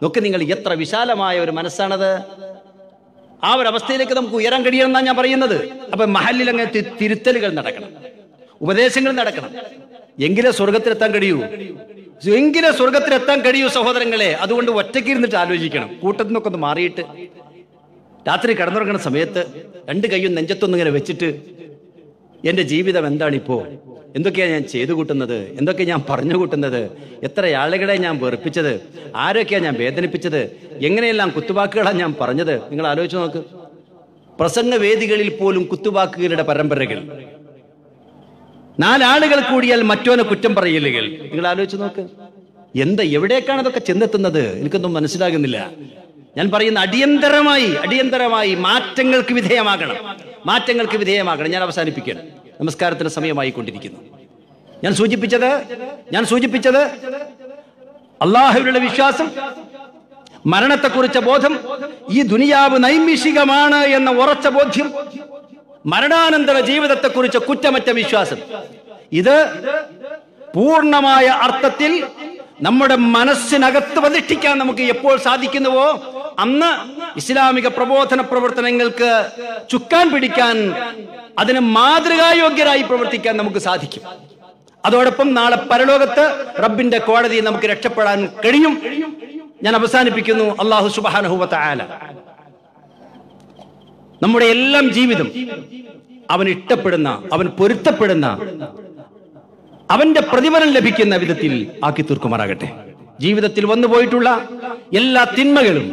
നോക്ക് നിങ്ങൾ, എത്ര വിശാലമായ ഒരു മനസ്സാണത്. ആ ഒരു അവസ്ഥയിലേക്ക് നമുക്ക് ഉയരാൻ കഴിയണമെന്നാണ് ഞാൻ പറയുന്നത്. അപ്പൊ മഹല്ലിൽ അങ്ങനെ തിരുത്തലുകൾ നടക്കണം, ഉപദേശങ്ങൾ നടക്കണം, എങ്കിലേ സ്വർഗത്തിലെത്താൻ കഴിയൂ സഹോദരങ്ങളെ. അതുകൊണ്ട് ഒറ്റയ്ക്ക് ഇരുന്നിട്ട് ആലോചിക്കണം. കൂട്ടത്തിൽ നിന്നൊക്കെ ഒന്ന് മാറിയിട്ട് രാത്രി കിടന്നുറങ്ങുന്ന സമയത്ത് രണ്ട് കൈയും നെഞ്ചത്തൊന്നും ഇങ്ങനെ വെച്ചിട്ട്, എൻ്റെ ജീവിതം എന്താണിപ്പോ, എന്തൊക്കെയാണ് ഞാൻ ചെയ്തു കൂട്ടുന്നത്, എന്തൊക്കെ ഞാൻ പറഞ്ഞു കൂട്ടുന്നത്, എത്ര ആളുകളെ ഞാൻ വെറുപ്പിച്ചത്, ആരൊക്കെയാണ് ഞാൻ വേദനിപ്പിച്ചത്, എങ്ങനെയെല്ലാം കുത്തുവാക്കുകളാണ് ഞാൻ പറഞ്ഞത്. നിങ്ങൾ ആലോചിച്ച് നോക്ക്. പ്രസംഗവേദികളിൽ പോലും കുത്തുവാക്കുകളുടെ പരമ്പരകൾ, നാലാളുകൾ കൂടിയാൽ മറ്റോനെ കുറ്റം പറയലുകൾ. നിങ്ങൾ ആലോചിച്ച് നോക്ക്. എവിടേക്കാണ് ഇതൊക്കെ ചെന്നെത്തുന്നത്? എനിക്കൊന്നും മനസ്സിലാകുന്നില്ല. ഞാൻ പറയുന്ന അടിയന്തരമായി മാറ്റങ്ങൾക്ക് വിധേയമാകണം. ഞാൻ അവസാനിപ്പിക്കുകയാണ്. നമസ്കാരത്തിന് സമയമായി കൊണ്ടിരിക്കുന്നു. ഞാൻ സൂചിപ്പിച്ചത് അല്ലാഹുവിലുള്ള വിശ്വാസം, മരണത്തെക്കുറിച്ച ബോധം, ഈ ദുനിയാവ് നൈമിഷികമാണ് എന്ന ഉറച്ച ബോധ്യം, മരണാനന്തര ജീവിതത്തെക്കുറിച്ച് കുറ്റമറ്റ വിശ്വാസം, ഇത് പൂർണ്ണമായ അർത്ഥത്തിൽ നമ്മുടെ മനസ്സിനകത്ത് പ്രതിഷ്ഠിക്കാൻ നമുക്ക് എപ്പോൾ സാധിക്കുന്നുവോ അന്ന് ഇസ്ലാമിക പ്രബോധന പ്രവർത്തനങ്ങൾക്ക് ചുക്കാൻ പിടിക്കാൻ, അതിന് മാതൃകായോഗ്യരായി പ്രവർത്തിക്കാൻ നമുക്ക് സാധിക്കും. അതോടൊപ്പം നാളെ പരലോകത്ത് റബ്ബിന്റെ കോടതിയിൽ നമുക്ക് രക്ഷപ്പെടാൻ കഴിയും. ഞാൻ അവസാനിപ്പിക്കുന്നു. അല്ലാഹു സുബ്ഹാനഹു വ തആല നമ്മുടെ എല്ലാം ജീവിതം അവൻ ഇഷ്ടപ്പെടുന്ന, അവൻ പൊരുത്തപ്പെടുന്ന, അവന്റെ പ്രതിഫലം ലഭിക്കുന്ന വിധത്തിൽ ആക്കി തീർക്കുമാറാകട്ടെ. ജീവിതത്തിൽ വന്നുപോയിട്ടുള്ള എല്ലാ തിന്മകളും,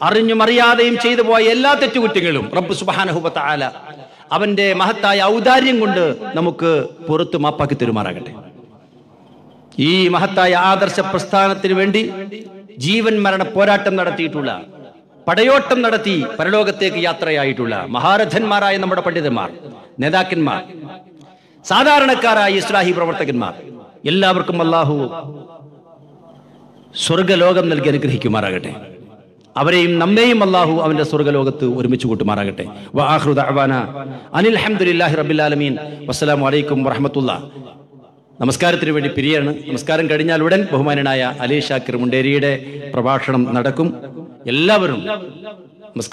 അറിഞ്ഞും അറിയാതെയും ചെയ്തു പോയ എല്ലാ തെറ്റുകുറ്റങ്ങളും റബ്ബ് സുബ്ഹാനഹു വ തആല അവന്റെ മഹത്തായ ഔദാര്യം കൊണ്ട് നമുക്ക് പുറത്തു മാപ്പാക്കി തരുമാറാകട്ടെ. ഈ മഹത്തായ ആദർശ പ്രസ്ഥാനത്തിന് വേണ്ടി ജീവൻ മരണ പോരാട്ടം നടത്തിയിട്ടുള്ള, പടയോട്ടം നടത്തി പരലോകത്തേക്ക് യാത്രയായിട്ടുള്ള മഹാരഥന്മാരായ നമ്മുടെ പണ്ഡിതന്മാർ, നേതാക്കന്മാർ, സാധാരണക്കാരായ ഇസ്ലാഹി പ്രവർത്തകന്മാർ, എല്ലാവർക്കും അല്ലാഹു സ്വർഗലോകം നൽകി അനുഗ്രഹിക്കുമാറാകട്ടെ. അവരെയും നമ്മെയും അല്ലാഹു അവന്റെ സ്വർഗലോകത്ത് ഒരുമിച്ച് കൂട്ടുമാറാകട്ടെ. വആഖിറു ദഅവാനാ അനിൽ ഹംദുലില്ലാഹി റബ്ബിൽ ആലമീൻ. വസ്സലാമു അലൈക്കും വറഹ്മത്തുള്ളാഹി. നമസ്കാരത്തിന് വേണ്ടി പിരിയാണ്. നമസ്കാരം കഴിഞ്ഞാൽ ഉടൻ ബഹുമാനനായ അലി ഷാക്കിർ മുണ്ടേരിയുടെ പ്രഭാഷണം നടക്കും. എല്ലാവരും നമസ്കാരം.